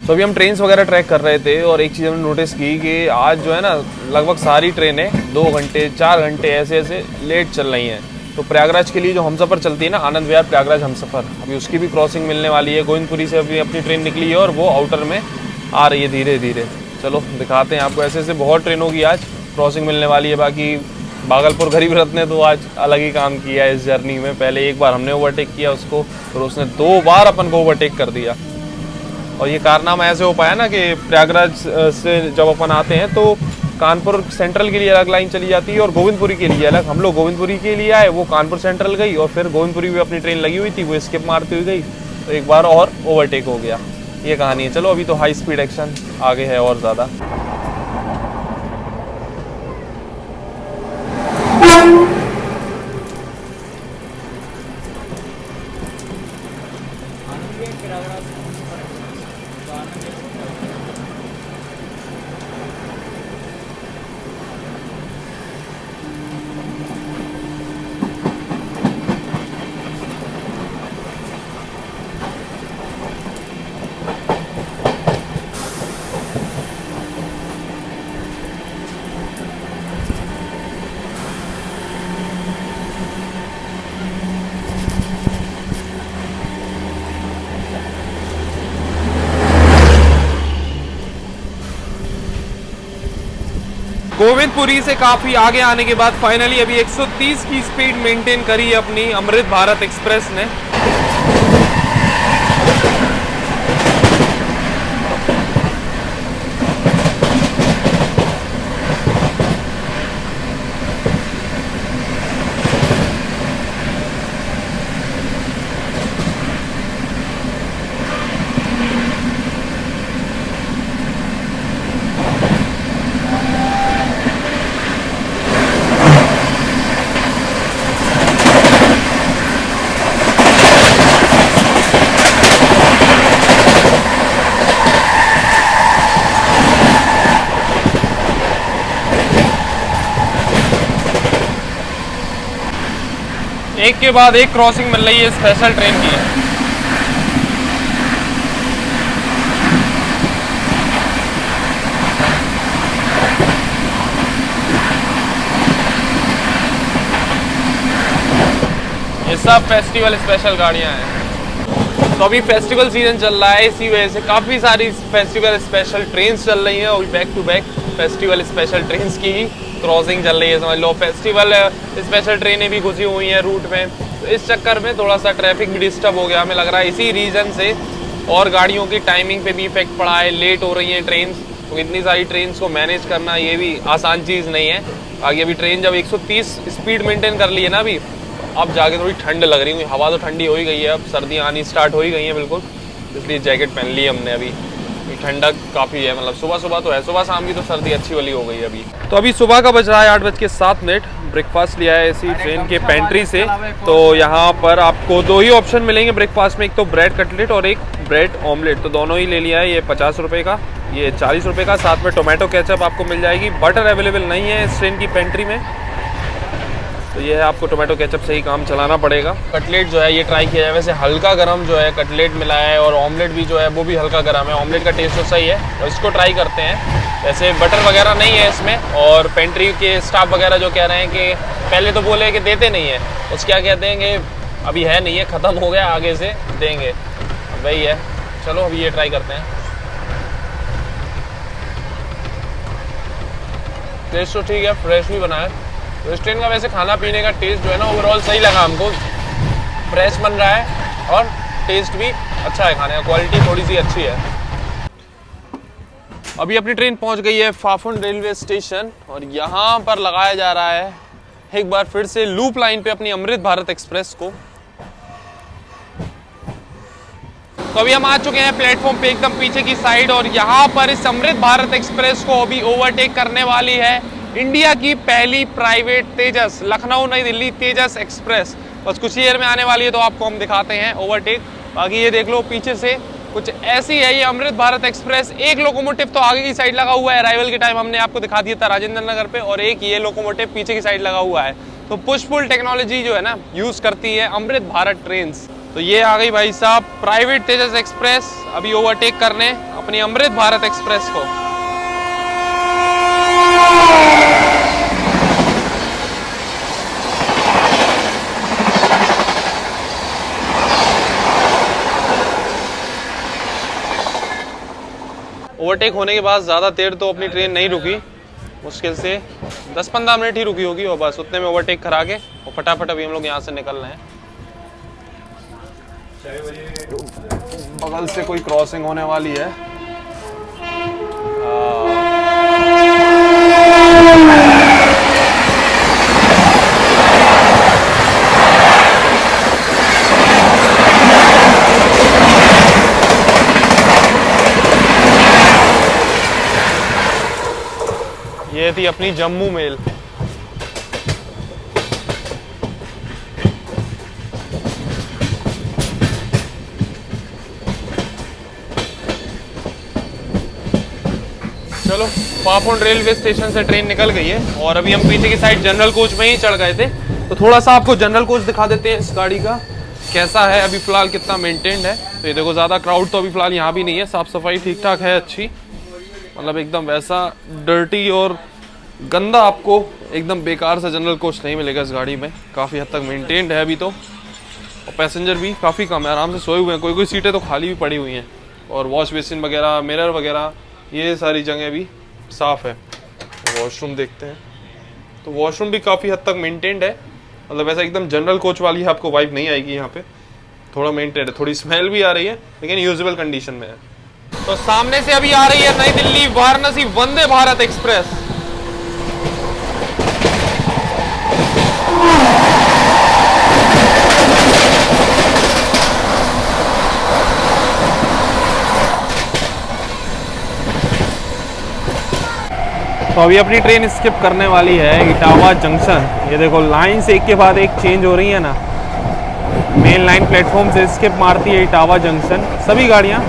तो अभी हम ट्रेन्स वगैरह ट्रैक कर रहे थे, और एक चीज़ हमने नोटिस की कि आज जो है ना लगभग सारी ट्रेनें 2 घंटे 4 घंटे ऐसे लेट चल रही हैं। तो प्रयागराज के लिए जो हमसफ़र चलती है ना, आनंद विहार प्रयागराज हमसफ़र, अभी उसकी भी क्रॉसिंग मिलने वाली है। गोविंदपुरी से अभी अपनी ट्रेन निकली है और वो आउटर में आ रही है धीरे धीरे। चलो दिखाते हैं आपको, ऐसे बहुत ट्रेनों की आज क्रॉसिंग मिलने वाली है। बाकी भागलपुर गरीब रथ ने तो आज अलग ही काम किया है इस जर्नी में। पहले एक बार हमने ओवरटेक किया उसको, और उसने 2 बार अपन को ओवरटेक कर दिया। और ये कारनामा ऐसे हो पाया ना कि प्रयागराज से जब अपन आते हैं तो कानपुर सेंट्रल के लिए अलग लाइन चली जाती है और गोविंदपुरी के लिए अलग। हम लोग गोविंदपुरी के लिए आए, वो कानपुर सेंट्रल गई और फिर गोविंदपुरी में अपनी ट्रेन लगी हुई थी, वो स्किप मारती हुई गई, तो एक बार और ओवरटेक हो गया। ये कहानी है। चलो अभी तो हाई स्पीड एक्शन आगे है और ज़्यादा। गोविंदपुरी से काफी आगे आने के बाद फाइनली अभी 130 की स्पीड मेंटेन करी है अपनी अमृत भारत एक्सप्रेस ने। एक के बाद एक क्रॉसिंग मिल रही है स्पेशल ट्रेन की। ये सब फेस्टिवल स्पेशल गाड़ियां हैं। तो अभी फेस्टिवल सीजन चल रहा है, इसी वजह से काफ़ी सारी फेस्टिवल स्पेशल ट्रेन्स चल रही हैं और back to back festival special trains की ही क्रॉसिंग चल रही है। समझ लो फेस्टिवल स्पेशल ट्रेनें भी घुसी हुई हैं रूट में, तो इस चक्कर में थोड़ा सा ट्रैफिक भी डिस्टर्ब हो गया हमें लग रहा है इसी रीज़न से। और गाड़ियों की टाइमिंग पे भी इफेक्ट पड़ा है, लेट हो रही हैं ट्रेन। तो इतनी सारी ट्रेन को मैनेज करना ये भी आसान चीज़ नहीं है। आगे अभी ट्रेन जब 130 स्पीड मेंटेन कर ली है ना अभी, अब जाके थोड़ी ठंड लग रही है। हवा तो ठंडी हो ही गई है, अब सर्दियाँ आनी स्टार्ट हो ही गई हैं बिल्कुल, इसलिए जैकेट पहन ली हमने। अभी ठंडक काफ़ी है, मतलब सुबह सुबह तो है, सुबह शाम की तो सर्दी अच्छी वाली हो गई है अभी। तो अभी सुबह का बज रहा है 8:07। ब्रेकफास्ट लिया है इसी ट्रेन के पेंट्री से। तो यहाँ पर आपको दो ही ऑप्शन मिलेंगे ब्रेकफास्ट में, एक तो ब्रेड कटलेट और एक ब्रेड ऑमलेट। तो दोनों ही ले लिया है। ये 50 रुपये का, ये 40 रुपये का। साथ में टोमेटो केचप आपको मिल जाएगी। बटर अवेलेबल नहीं है इस ट्रेन की पेंट्री में, तो ये है आपको टोमेटो केचप से ही काम चलाना पड़ेगा। कटलेट जो है ये ट्राई किया है, वैसे हल्का गरम जो है कटलेट मिला है और ऑमलेट भी जो है वो भी हल्का गरम है। ऑमलेट का टेस्ट तो सही है, तो इसको ट्राई करते हैं। वैसे बटर वगैरह नहीं है इसमें, और पेंट्री के स्टाफ वगैरह जो कह रहे हैं कि पहले तो बोले कि देते नहीं है, उस क्या कहते हैं कि अभी है नहीं है, ख़त्म हो गया, आगे से देंगे, वही है। चलो अभी ये ट्राई करते हैं। टेस्ट तो ठीक है, फ्रेश भी बना है। तो इस ट्रेन का वैसे खाना पीने का टेस्ट जो है ना ओवरऑल सही लगा हमको, फ्रेश बन रहा है और टेस्ट भी अच्छा है, खाने का क्वालिटी थोड़ी सी अच्छी है। अभी अपनी ट्रेन पहुंच गई है फाफुन रेलवे स्टेशन और यहाँ पर लगाया जा रहा है एक बार फिर से लूप लाइन पे अपनी अमृत भारत एक्सप्रेस को। तो अभी हम आ चुके हैं प्लेटफॉर्म पे एकदम पीछे की साइड, और यहाँ पर इस अमृत भारत एक्सप्रेस को अभी ओवरटेक करने वाली है इंडिया की पहली प्राइवेट तेजस, लखनऊ नई दिल्ली तेजस एक्सप्रेस। बस कुछ ही देर में आने वाली है, तो आपको हम दिखाते हैं ओवरटेक। बाकी ये देख लो पीछे से कुछ ऐसी है ये अमृत भारत एक्सप्रेस। एक लोकोमोटिव तो आगे की साइड लगा हुआ है, अराइवल के टाइम हमने आपको दिखा दिया था राजेंद्र नगर पे, और एक ये लोकोमोटिव पीछे की साइड लगा हुआ है। तो पुश पुल टेक्नोलॉजी जो है ना यूज करती है अमृत भारत ट्रेन। तो ये आ गई भाई साहब प्राइवेट तेजस एक्सप्रेस अभी ओवरटेक करने अपनी अमृत भारत एक्सप्रेस को। ओवरटेक होने के बाद ज़्यादा देर तो अपनी ट्रेन नहीं रुकी, मुश्किल से 10-15 मिनट ही रुकी होगी, और बस उतने में ओवरटेक करा के और फटाफट अभी हम लोग यहाँ से निकल रहे हैं। बगल से कोई क्रॉसिंग होने वाली है। ये थी अपनी जम्मू मेल। चलो, पापुंड रेलवे स्टेशन से ट्रेन निकल गई है और अभी हम पीछे की साइड जनरल कोच में ही चढ़ गए थे, तो थोड़ा सा आपको जनरल कोच दिखा देते हैं इस गाड़ी का कैसा है, अभी फिलहाल कितना मेंटेन्ड है। तो ये देखो, ज़्यादा क्राउड तो अभी फिलहाल यहाँ भी नहीं है, साफ सफाई ठीक ठाक है अच्छी, मतलब एकदम वैसा डर्टी और गंदा आपको एकदम बेकार सा जनरल कोच नहीं मिलेगा इस गाड़ी में। काफ़ी हद तक मेंटेन्ड है अभी तो, और पैसेंजर भी काफ़ी कम है, आराम से सोए हुए हैं, कोई कोई सीटें तो खाली भी पड़ी हुई हैं, और वॉश बेसिन वगैरह, मिरर वगैरह, ये सारी जगह भी साफ़ है। वॉशरूम देखते हैं, तो वॉशरूम भी काफ़ी हद तक मेंटेन्ड है, मतलब ऐसा एकदम जनरल कोच वाली आपको वाइब नहीं आएगी यहाँ पे, थोड़ा मेंटेन्ड है, थोड़ी स्मेल भी आ रही है लेकिन यूजेबल कंडीशन में है। तो सामने से अभी आ रही है नई दिल्ली वाराणसी वंदे भारत एक्सप्रेस। तो अभी अपनी ट्रेन स्किप करने वाली है इटावा जंक्शन। ये देखो, लाइन्स एक के बाद एक चेंज हो रही है ना, मेन लाइन प्लेटफॉर्म से स्किप मारती है इटावा जंक्शन सभी गाड़ियाँ।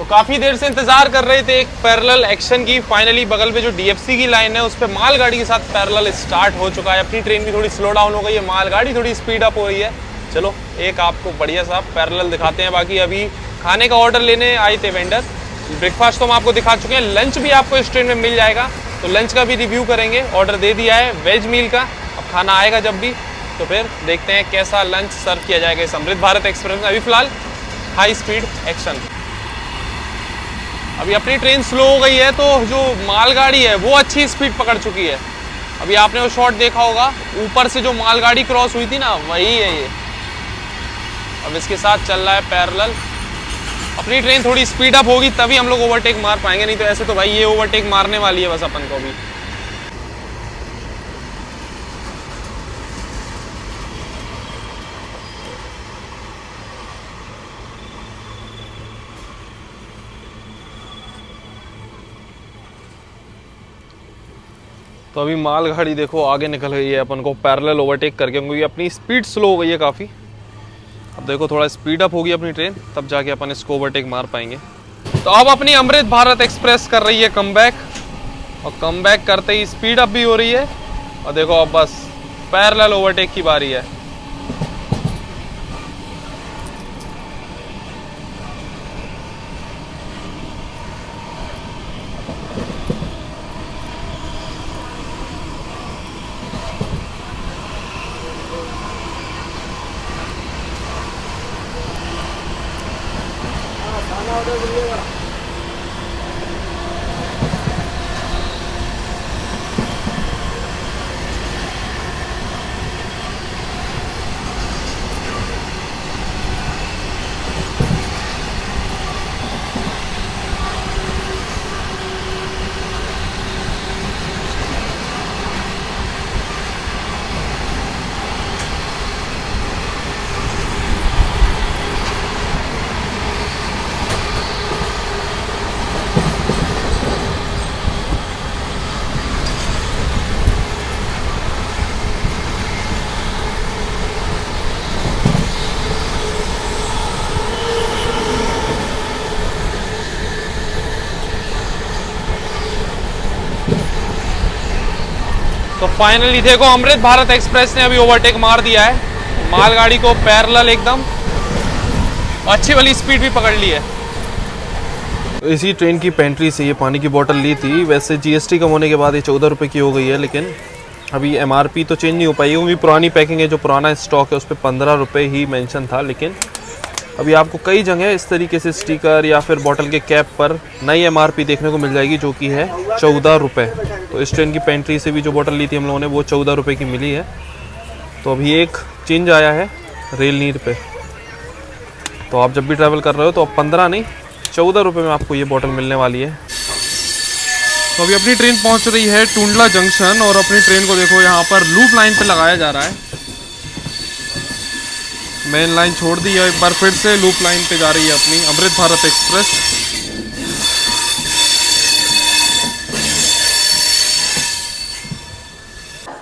काफी देर से इंतजार कर रहे थे एक पैरेलल एक्शन की, फाइनली बगल में जो डीएफसी की लाइन है उस पर मालगाड़ी के साथ पैरेलल स्टार्ट हो चुका है। अपनी ट्रेन भी थोड़ी स्लो डाउन हो गई है, मालगाड़ी थोड़ी स्पीड अप हो रही है। चलो एक आपको बढ़िया सा पैरेलल दिखाते हैं। बाकी अभी खाने का ऑर्डर लेने आए थे वेंडर, ब्रेकफास्ट तो हम आपको दिखा चुके हैं, लंच भी आपको इस ट्रेन में मिल जाएगा, तो लंच का भी रिव्यू करेंगे। ऑर्डर दे दिया है वेज मील का, अब खाना आएगा जब भी तो फिर देखते हैं कैसा लंच सर्व किया जाएगा इस अमृत भारत एक्सप्रेस में। अभी फिलहाल हाई स्पीड एक्शन। अभी अपनी ट्रेन स्लो हो गई है तो जो मालगाड़ी है वो अच्छी स्पीड पकड़ चुकी है। अभी आपने वो शॉट देखा होगा, ऊपर से जो मालगाड़ी क्रॉस हुई थी ना, वही है ये। अब इसके साथ चल रहा है पैरेलल। अपनी ट्रेन थोड़ी स्पीड अप होगी तभी हम लोग ओवरटेक मार पाएंगे, नहीं तो ऐसे तो भाई ये ओवरटेक मारने वाली है बस अपन को भी। तो अभी मालगाड़ी देखो आगे निकल गई है अपन को पैरेलल ओवरटेक करके, क्योंकि अपनी स्पीड स्लो हो गई है काफ़ी। अब देखो थोड़ा स्पीड अप होगी अपनी ट्रेन, तब जाके अपन इसको ओवरटेक मार पाएंगे। तो अब अपनी अमृत भारत एक्सप्रेस कर रही है कमबैक, और कमबैक करते ही स्पीड अप भी हो रही है। और देखो अब बस पैरेलल ओवरटेक की बारी है। तो फाइनली देखो अमृत भारत एक्सप्रेस ने अभी ओवरटेक मार दिया है मालगाड़ी को पैरेलल एकदम, अच्छी वाली स्पीड भी पकड़ ली है। इसी ट्रेन की पेंट्री से ये पानी की बोतल ली थी। वैसे जीएसटी कम होने के बाद ये 14 रुपये की हो गई है, लेकिन अभी एमआरपी तो चेंज नहीं हो पाई क्योंकि पुरानी पैकिंग है, जो पुराना स्टॉक है उस पर 15 रुपये ही मेंशन था। लेकिन अभी आपको कई जगह इस तरीके से स्टिकर या फिर बोतल के कैप पर नई एमआरपी देखने को मिल जाएगी, जो कि है 14 रुपये। तो इस ट्रेन की पेंट्री से भी जो बोतल ली थी हम लोगों ने वो 14 रुपये की मिली है। तो अभी एक चेंज आया है रेल नीर पे, तो आप जब भी ट्रैवल कर रहे हो तो अब 15 नहीं 14 रुपये में आपको ये बोतल मिलने वाली है। तो अभी अपनी ट्रेन पहुंच रही है टुंडला जंक्शन और अपनी ट्रेन को देखो यहाँ पर लूप लाइन पे लगाया जा रहा है। मेन लाइन छोड़ दी है, एक बार फिर से लूप लाइन पे जा रही है अपनी अमृत भारत एक्सप्रेस।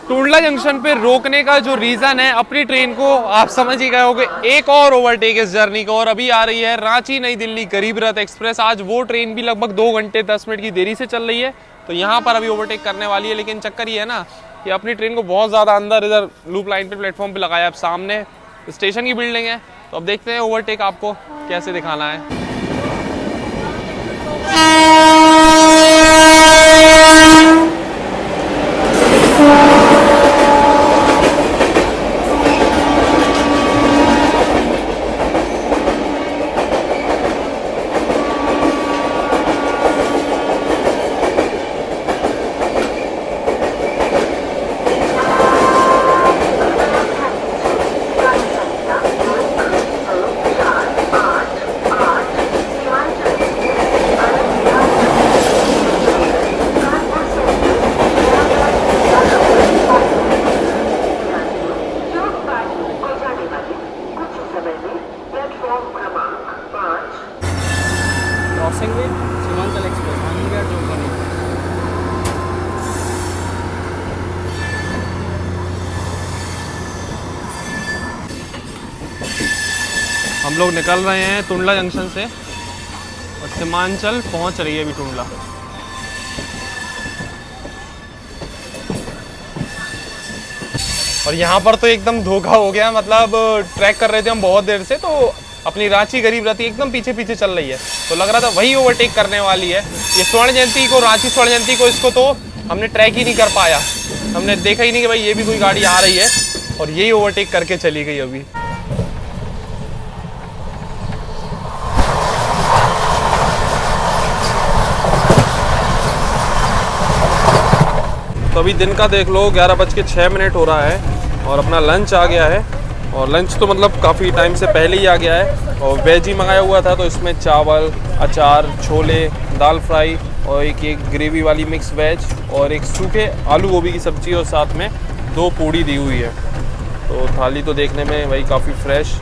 टुंडला जंक्शन पे रोकने का जो रीजन है, अपनी ट्रेन को आप समझ ही गए होंगे, एक और ओवरटेक इस जर्नी को। और अभी आ रही है रांची नई दिल्ली गरीब रथ एक्सप्रेस। आज वो ट्रेन भी लगभग 2 घंटे 10 मिनट की देरी से चल रही है, तो यहाँ पर अभी ओवरटेक करने वाली है। लेकिन चक्कर ये है ना कि अपनी ट्रेन को बहुत ज़्यादा अंदर इधर लूप लाइन पे प्लेटफॉर्म पे लगाया। अब सामने स्टेशन की बिल्डिंग है, तो अब देखते हैं ओवरटेक आपको कैसे दिखाना है। Crossing with Seemanchal express Anandgarh Jogbani. हम लोग निकल रहे हैं टुंडला जंक्शन से और सीमांचल पहुंच रही है अभी टुंडला। और यहाँ पर तो एकदम धोखा हो गया, मतलब ट्रैक कर रहे थे हम बहुत देर से, तो अपनी रांची गरीब रथ एकदम पीछे पीछे चल रही है, तो लग रहा था वही ओवरटेक करने वाली है। ये स्वर्ण जयंती को, रांची स्वर्ण जयंती को, इसको तो हमने ट्रैक ही नहीं कर पाया। हमने देखा ही नहीं कि भाई ये भी कोई गाड़ी आ रही है, और यही ओवरटेक करके चली गई अभी। तो अभी दिन का देख लो 11:06 हो रहा है और अपना लंच आ गया है। और लंच तो मतलब काफ़ी टाइम से पहले ही आ गया है, और वेज ही मंगाया हुआ था, तो इसमें चावल, अचार, छोले, दाल फ्राई और एक ग्रेवी वाली मिक्स वेज और एक सूखे आलू गोभी की सब्ज़ी और साथ में 2 पूड़ी दी हुई है। तो थाली तो देखने में भाई काफ़ी फ्रेश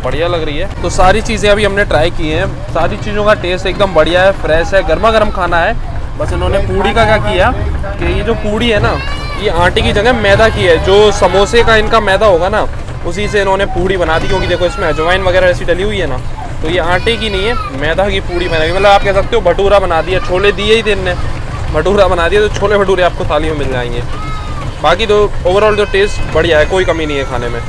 बढ़िया लग रही है। तो सारी चीज़ें अभी हमने ट्राई की हैं, सारी चीज़ों का टेस्ट एकदम बढ़िया है, फ्रेश है, गर्मा गर्म खाना है। बस इन्होंने पूड़ी का क्या किया कि ये जो पूड़ी है ना, ये आटे की जगह मैदा की है। जो समोसे का इनका मैदा होगा ना, उसी से इन्होंने पूड़ी बना दी, क्योंकि देखो इसमें अजवाइन वगैरह ऐसी डली हुई है ना, तो ये आटे की नहीं है, मैदा की पूड़ी बनाई। मतलब आप कह सकते हो भटूरा बना दिया, छोले दिए ही थे इनने, भटूरा बना दिया, तो छोले भटूरे आपको थाली में मिल जाएंगे। बाकी तो ओवरऑल जो टेस्ट बढ़िया है, कोई कमी नहीं है खाने में।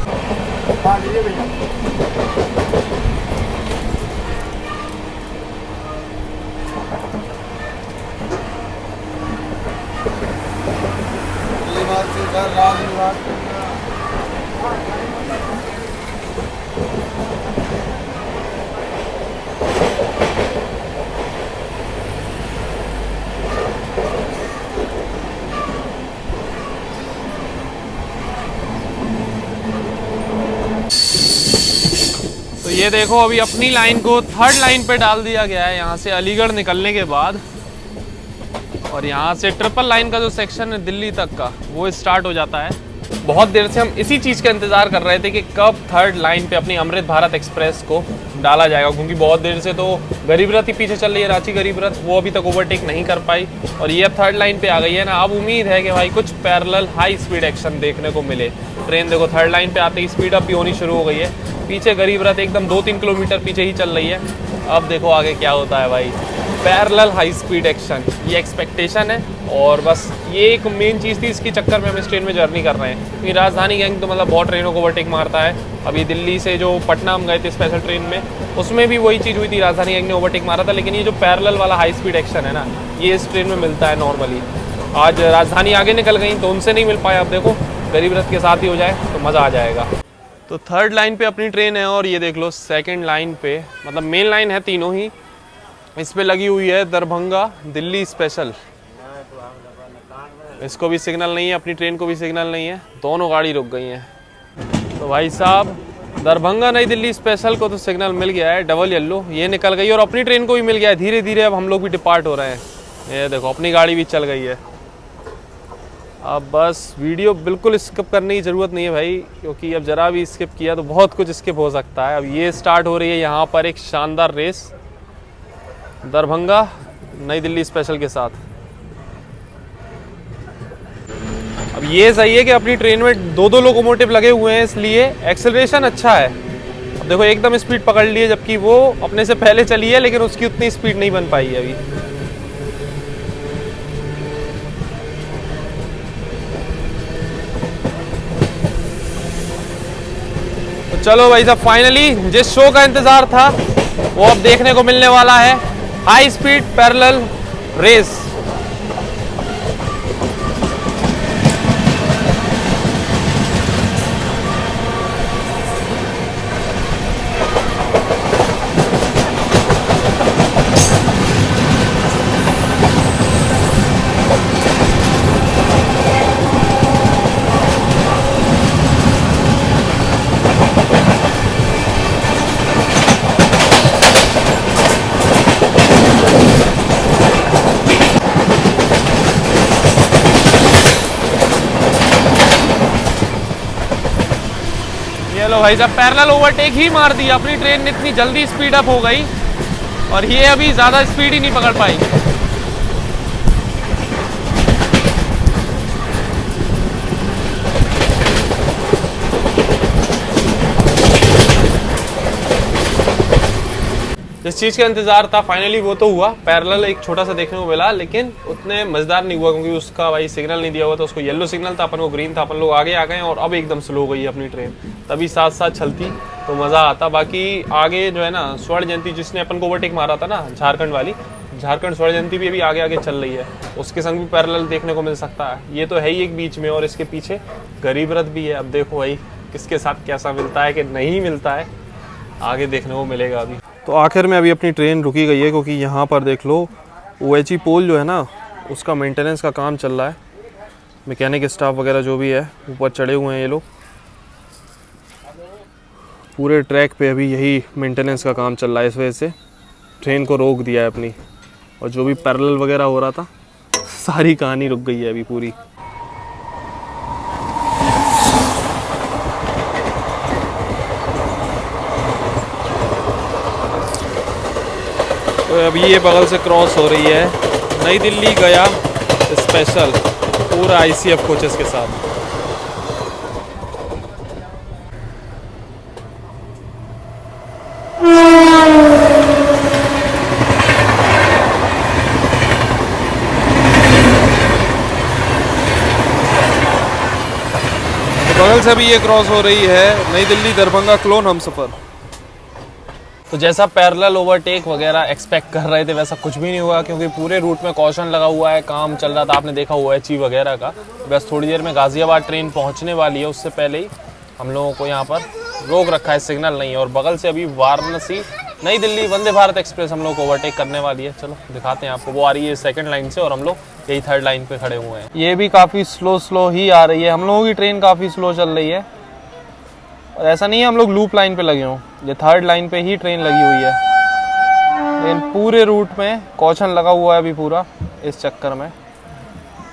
तो ये देखो अभी अपनी लाइन को 3rd लाइन पे डाल दिया गया है यहाँ से अलीगढ़ निकलने के बाद, और यहाँ से ट्रिपल लाइन का जो सेक्शन है दिल्ली तक का, वो स्टार्ट हो जाता है। बहुत देर से हम इसी चीज़ का इंतज़ार कर रहे थे कि कब 3rd लाइन पे अपनी अमृत भारत एक्सप्रेस को डाला जाएगा, क्योंकि बहुत देर से तो गरीब रथ ही पीछे चल रही है, रांची गरीब रथ, वो अभी तक ओवरटेक नहीं कर पाई, और ये अब 3rd लाइन पे आ गई है ना। अब उम्मीद है कि भाई कुछ पैरेलल हाई स्पीड एक्शन देखने को मिले। ट्रेन देखो 3rd लाइन पे आते ही स्पीड अप भी होनी शुरू हो गई है। पीछे गरीब रथ एकदम 2-3 किलोमीटर पीछे ही चल रही है। अब देखो आगे क्या होता है भाई। पैरेलल हाई स्पीड एक्शन, ये एक्सपेक्टेशन है। और बस ये एक मेन चीज़ थी, इसके चक्कर में हम इस ट्रेन में जर्नी कर रहे हैं, क्योंकि राजधानी गैंग तो मतलब बहुत ट्रेनों को ओवरटेक मारता है। अभी दिल्ली से जो पटना हम गए थे स्पेशल ट्रेन में, उसमें भी वही चीज़ हुई थी, राजधानी गैंग ने ओवरटेक मारा था। लेकिन ये जो पैरेलल वाला हाई स्पीड एक्शन है ना, ये इस ट्रेन में मिलता है नॉर्मली। आज राजधानी आगे निकल गई तो उनसे नहीं मिल पाया। अब देखो गरीब रथ के साथ ही हो जाए तो मज़ा आ जाएगा। तो थर्ड लाइन पे अपनी ट्रेन है और ये देख लो सेकंड लाइन पे, मतलब मेन लाइन है तीनों ही, इस पे लगी हुई है दरभंगा दिल्ली स्पेशल। इसको भी सिग्नल नहीं है, अपनी ट्रेन को भी सिग्नल नहीं है, दोनों गाड़ी रुक गई हैं। तो भाई साहब दरभंगा नई दिल्ली स्पेशल को तो सिग्नल मिल गया है, डबल येलो, ये निकल गई और अपनी ट्रेन को भी मिल गया है। धीरे धीरे अब हम लोग भी डिपार्ट हो रहे हैं। ये देखो अपनी गाड़ी भी चल गई है। अब बस वीडियो बिल्कुल स्किप करने की ज़रूरत नहीं है भाई, क्योंकि अब ज़रा भी स्किप किया तो बहुत कुछ स्किप हो सकता है। अब ये स्टार्ट हो रही है यहाँ पर एक शानदार रेस दरभंगा नई दिल्ली स्पेशल के साथ। अब ये सही है कि अपनी ट्रेन में दो लोकोमोटिव लगे हुए हैं, इसलिए एक्सेलरेशन अच्छा है। अब देखो एकदम स्पीड पकड़ ली है, जबकि वो अपने से पहले चली है, लेकिन उसकी उतनी स्पीड नहीं बन पाई है अभी। तो चलो भाई साहब फाइनली जिस शो का इंतजार था वो अब देखने को मिलने वाला है, हाई स्पीड पैरेलल रेस। चलो भाई साहब पैरेलल ओवरटेक ही मार दिया, अपनी ट्रेन इतनी जल्दी स्पीड अप हो गई और ये अभी ज़्यादा स्पीड ही नहीं पकड़ पाई। जिस चीज़ का इंतजार था फाइनली वो तो हुआ, पैरेलल एक छोटा सा देखने को मिला, लेकिन उतने मजेदार नहीं हुआ क्योंकि उसका भाई सिग्नल नहीं दिया हुआ था। उसको येलो सिग्नल था, अपन को ग्रीन था, अपन लोग आगे आ गए और अब एकदम स्लो हो गई अपनी ट्रेन। तभी साथ साथ चलती तो मज़ा आता। बाकी आगे जो है ना स्वर्ण जयंती जिसने अपन को ओवरटेक मारा था ना, झारखंड वाली, झारखंड स्वर्ण जयंती भी अभी आगे आगे चल रही है, उसके संग भी पैरेलल देखने को मिल सकता है। ये तो है ही एक बीच में, और इसके पीछे गरीब रथ भी है। अब देखो भाई किसके साथ कैसा मिलता है कि नहीं मिलता है, आगे देखने को मिलेगा अभी। तो आखिर में अभी अपनी ट्रेन रुकी गई है क्योंकि यहाँ पर देख लो OHE पोल जो है ना उसका मेंटेनेंस का काम चल रहा है। मैकेनिक स्टाफ वगैरह जो भी है ऊपर चढ़े हुए हैं ये लोग, पूरे ट्रैक पे अभी यही मेंटेनेंस का काम चल रहा है। इस वजह से ट्रेन को रोक दिया है अपनी, और जो भी पैरेलल वगैरह हो रहा था सारी कहानी रुक गई है अभी पूरी। तो अभी ये बगल से क्रॉस हो रही है नई दिल्ली गया स्पेशल, पूरा ICF कोचेस के साथ। बगल से भी ये क्रॉस हो रही है नई दिल्ली दरभंगा क्लोन हमसफर। तो जैसा पैरेलल ओवरटेक वगैरह एक्सपेक्ट कर रहे थे वैसा कुछ भी नहीं हुआ, क्योंकि पूरे रूट में कॉशन लगा हुआ है, काम चल रहा था, आपने देखा OHE वगैरह का। बस थोड़ी देर में गाज़ियाबाद ट्रेन पहुंचने वाली है, उससे पहले ही हम लोगों को यहाँ पर रोक रखा है, सिग्नल नहीं है। और बगल से अभी वाराणसी नई दिल्ली वंदे भारत एक्सप्रेस हम लोग को ओवरटेक करने वाली है। चलो दिखाते हैं आपको, वो आ रही है सेकंड लाइन से और हम लोग यही थर्ड लाइन पे खड़े हुए हैं। ये भी काफ़ी स्लो ही आ रही है, हम लोगों की ट्रेन काफ़ी स्लो चल रही है। और ऐसा नहीं है हम लोग लूप लाइन पे लगे हों, ये थर्ड लाइन पे ही ट्रेन लगी हुई है, लेकिन पूरे रूट में कॉशन लगा हुआ है अभी पूरा। इस चक्कर में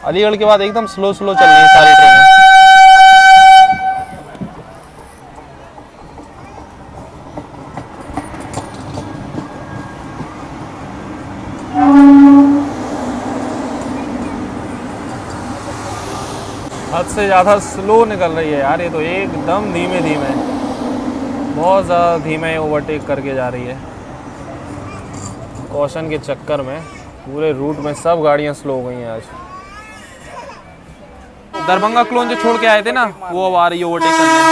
अलीगढ़ के बाद एकदम स्लो चल रही है सारी ट्रेनें। हद से ज़्यादा स्लो निकल रही है यार, ये तो एकदम धीमे बहुत ज़्यादा धीमे ओवरटेक करके जा रही है। कॉशन के चक्कर में पूरे रूट में सब गाड़ियाँ स्लो हो गई हैं आज। दरभंगा क्लोन जो छोड़ के आए थे ना, वो अब आ रही है ओवरटेक करने।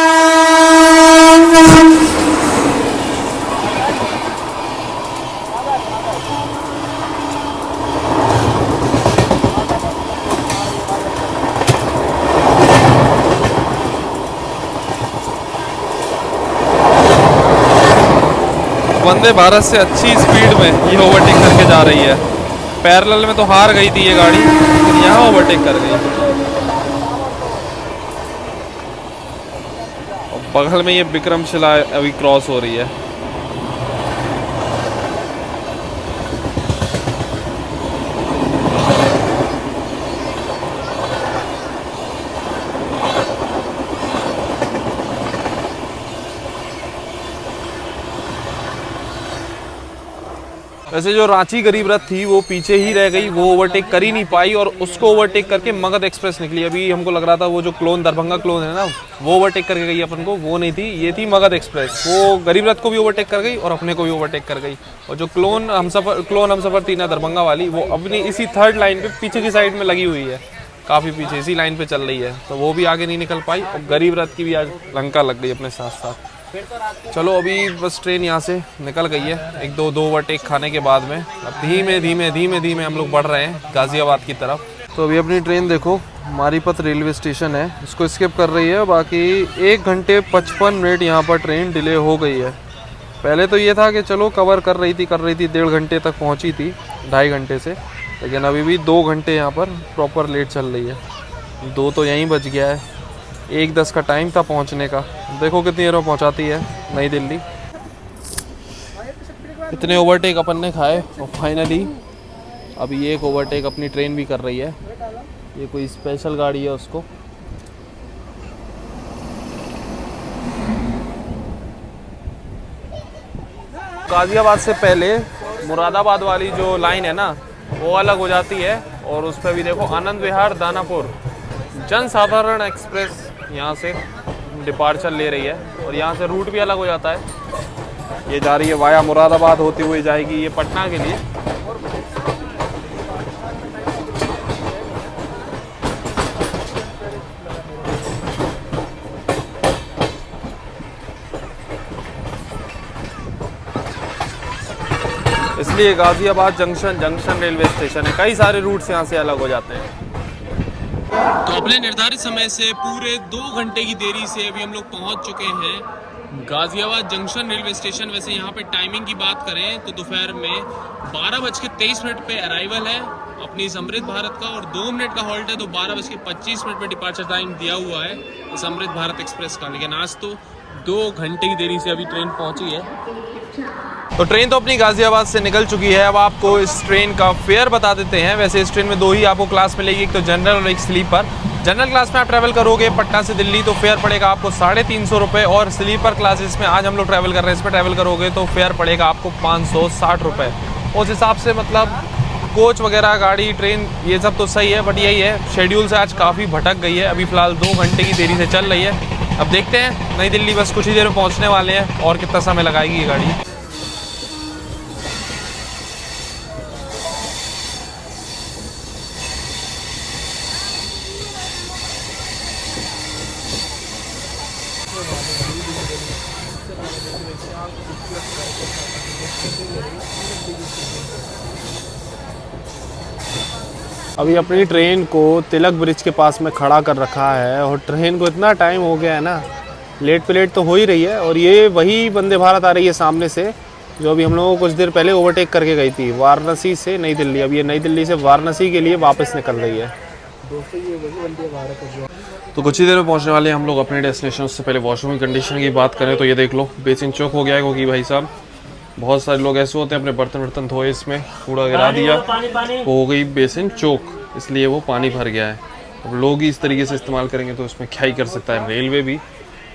वंदे भारत से अच्छी स्पीड में ये ओवरटेक करके जा रही है। पैरेलल में तो हार गई थी ये गाड़ी, यहाँ ओवरटेक कर गई। और बगल में ये विक्रमशिला अभी क्रॉस हो रही है। वैसे जो रांची गरीब रथ थी वो पीछे ही रह गई, वो ओवरटेक कर ही नहीं पाई और उसको ओवरटेक करके मगध एक्सप्रेस निकली। अभी हमको लग रहा था वो जो क्लोन दरभंगा क्लोन है ना, वो ओवरटेक करके गई अपन को, वो नहीं थी, ये थी मगध एक्सप्रेस। वो गरीब रथ को भी ओवरटेक कर गई और अपने को भी ओवरटेक कर गई। और जो क्लोन हमसफर थी ना दरभंगा वाली, वो अपनी इसी थर्ड लाइन पे पीछे की साइड में लगी हुई है, काफ़ी पीछे इसी लाइन पे चल रही है, तो वो भी आगे नहीं निकल पाई और गरीब रथ की भी आज लंका लग गई अपने साथ साथ। चलो अभी बस ट्रेन यहाँ से निकल गई है, एक दो ओवरटेक खाने के बाद में। अब धीमे धीमे हम लोग बढ़ रहे हैं गाजियाबाद की तरफ। तो अभी अपनी ट्रेन देखो मारीपत रेलवे स्टेशन है, इसको स्किप कर रही है। बाकी 1 घंटे 55 मिनट यहाँ पर ट्रेन डिले हो गई है। पहले तो ये था कि चलो कवर कर रही थी 1.5 घंटे तक पहुँची थी, 2.5 घंटे से, लेकिन अभी भी 2 घंटे यहाँ पर प्रॉपर लेट चल रही है। 2 तो यहीं बच गया है, 1:10 का टाइम था पहुंचने का। देखो कितनी देर में पहुंचाती है नई दिल्ली। इतने ओवरटेक अपन ने खाए और फाइनली अभी एक ओवरटेक अपनी ट्रेन भी कर रही है। ये कोई स्पेशल गाड़ी है उसको। गाजियाबाद से पहले मुरादाबाद वाली जो लाइन है ना, वो अलग हो जाती है और उस पर भी देखो आनंद विहार दानापुर जनसाधारण एक्सप्रेस यहाँ से डिपार्चर ले रही है और यहाँ से रूट भी अलग हो जाता है। ये जा रही है वाया मुरादाबाद होती हुई जाएगी ये पटना के लिए। इसलिए गाजियाबाद जंक्शन रेलवे स्टेशन है, कई सारे रूट्स यहाँ से अलग हो जाते हैं। तो अपने निर्धारित समय से पूरे 2 घंटे की देरी से अभी हम लोग पहुंच चुके हैं गाजियाबाद जंक्शन रेलवे स्टेशन। वैसे यहाँ पे टाइमिंग की बात करें तो दोपहर में 12:23 पे अराइवल है अपनी समृद्ध भारत का और 2 मिनट का हॉल्ट है, तो 12:25 पे डिपार्चर टाइम दिया हुआ है समृद्ध भारत एक्सप्रेस का। लेकिन आज तो 2 घंटे की देरी से अभी ट्रेन पहुंची है। तो ट्रेन तो अपनी गाजियाबाद से निकल चुकी है। अब आपको इस ट्रेन का फेयर बता देते हैं। वैसे इस ट्रेन में 2 ही आपको क्लास मिलेगी, एक तो जनरल और एक स्लीपर। जनरल क्लास में आप ट्रैवल करोगे पटना से दिल्ली तो फेयर पड़ेगा आपको 350 रुपये, और स्लीपर क्लासेस में आज हम लोग ट्रैवल कर रहे हैं, इस पर ट्रैवल करोगे तो फेयर पड़ेगा आपको 560 रुपये। उस हिसाब से मतलब कोच वगैरह गाड़ी ट्रेन ये सब तो सही है, बट यही है शेड्यूल से आज काफ़ी भटक गई है। अभी फ़िलहाल 2 घंटे की देरी से चल रही है। अब देखते हैं नई दिल्ली बस कुछ ही देर में पहुँचने वाले हैं और कितना समय लगाएगी ये गाड़ी। अभी अपनी ट्रेन को तिलक ब्रिज के पास में खड़ा कर रखा है और ट्रेन को इतना टाइम हो गया है ना, लेट पे लेट तो हो ही रही है। और ये वही वंदे भारत आ रही है सामने से, जो अभी हम लोगों को कुछ देर पहले ओवरटेक करके गई थी वाराणसी से नई दिल्ली। अब ये नई दिल्ली से वाराणसी के लिए वापस निकल रही है। दोस्तों ये वही वंदे भारत है। तो कुछ ही देर में पहुंचने वाले हैं हम लोग अपने डेस्टिनेशन। उससे पहले वॉशरूम की कंडीशन की बात करें तो ये देख लो बेसिन चौक हो गया है, क्योंकि भाई साहब बहुत सारे लोग ऐसे होते हैं अपने बर्तन धोए, इसमें कूड़ा गिरा दिया, हो गई बेसिन चौक, इसलिए वो पानी भर गया है। अब लोग ही इस तरीके से इस्तेमाल करेंगे तो इसमें क्या ही कर सकता है रेलवे भी।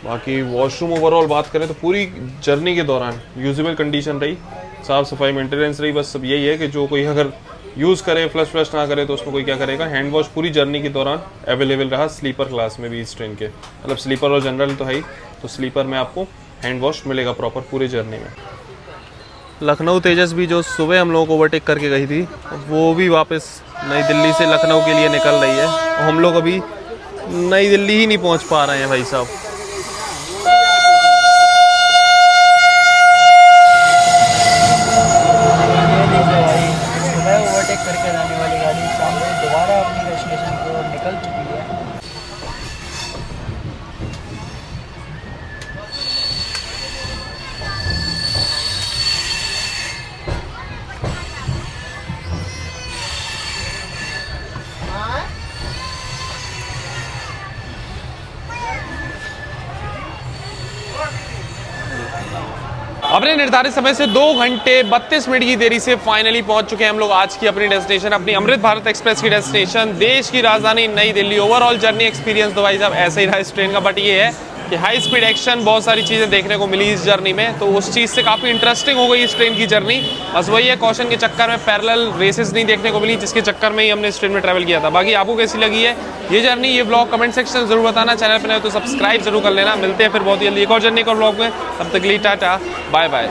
बाकी वॉशरूम ओवरऑल बात करें तो पूरी जर्नी के दौरान यूजेबल कंडीशन रही, साफ़ सफाई मेंटेनेंस रही। बस सब यही है कि जो कोई अगर यूज़ करे फ्लश ना करे तो उसमें कोई क्या करेगा। हैंड वॉश पूरी जर्नी के दौरान अवेलेबल रहा स्लीपर क्लास में भी इस ट्रेन के, मतलब स्लीपर और जनरल तो है ही, तो स्लीपर में आपको हैंड वॉश मिलेगा प्रॉपर पूरी जर्नी में। लखनऊ तेजस भी जो सुबह हम लोगों को ओवरटेक करके गई थी, वो भी वापस नई दिल्ली से लखनऊ के लिए निकल रही है और हम लोग अभी नई दिल्ली ही नहीं पहुंच पा रहे हैं भाई साहब। सुबह ओवरटेक करके जाने वाली गाड़ी शाम को दोबारा अपनी डेस्टिनेशन की ओर निकल चुकी है। अपने निर्धारित समय से 2 घंटे 32 मिनट की देरी से फाइनली पहुंच चुके हैं हम लोग आज की अपनी डेस्टिनेशन, अपनी अमृत भारत एक्सप्रेस की डेस्टिनेशन, देश की राजधानी नई दिल्ली। ओवरऑल जर्नी एक्सपीरियंस तो भाई साहब ऐसे ही रहा इस ट्रेन का, बट ये है कि हाई स्पीड एक्शन, बहुत सारी चीज़ें देखने को मिली इस जर्नी में, तो उस चीज़ से काफ़ी इंटरेस्टिंग हो गई इस ट्रेन की जर्नी। बस वही है, कॉशन के चक्कर में पैरेलल रेसेस नहीं देखने को मिली, जिसके चक्कर में ही हमने इस ट्रेन में ट्रैवल किया था। बाकी आपको कैसी लगी है ये जर्नी, ये ब्लॉग कमेंट सेक्शन में जरूर बताना। चैनल पर नए तो सब्सक्राइब जरूर कर लेना। मिलते हैं फिर बहुत जल्दी एक और जर्नी और ब्लॉग में, तब तक के लिए टाटा बाय बाय।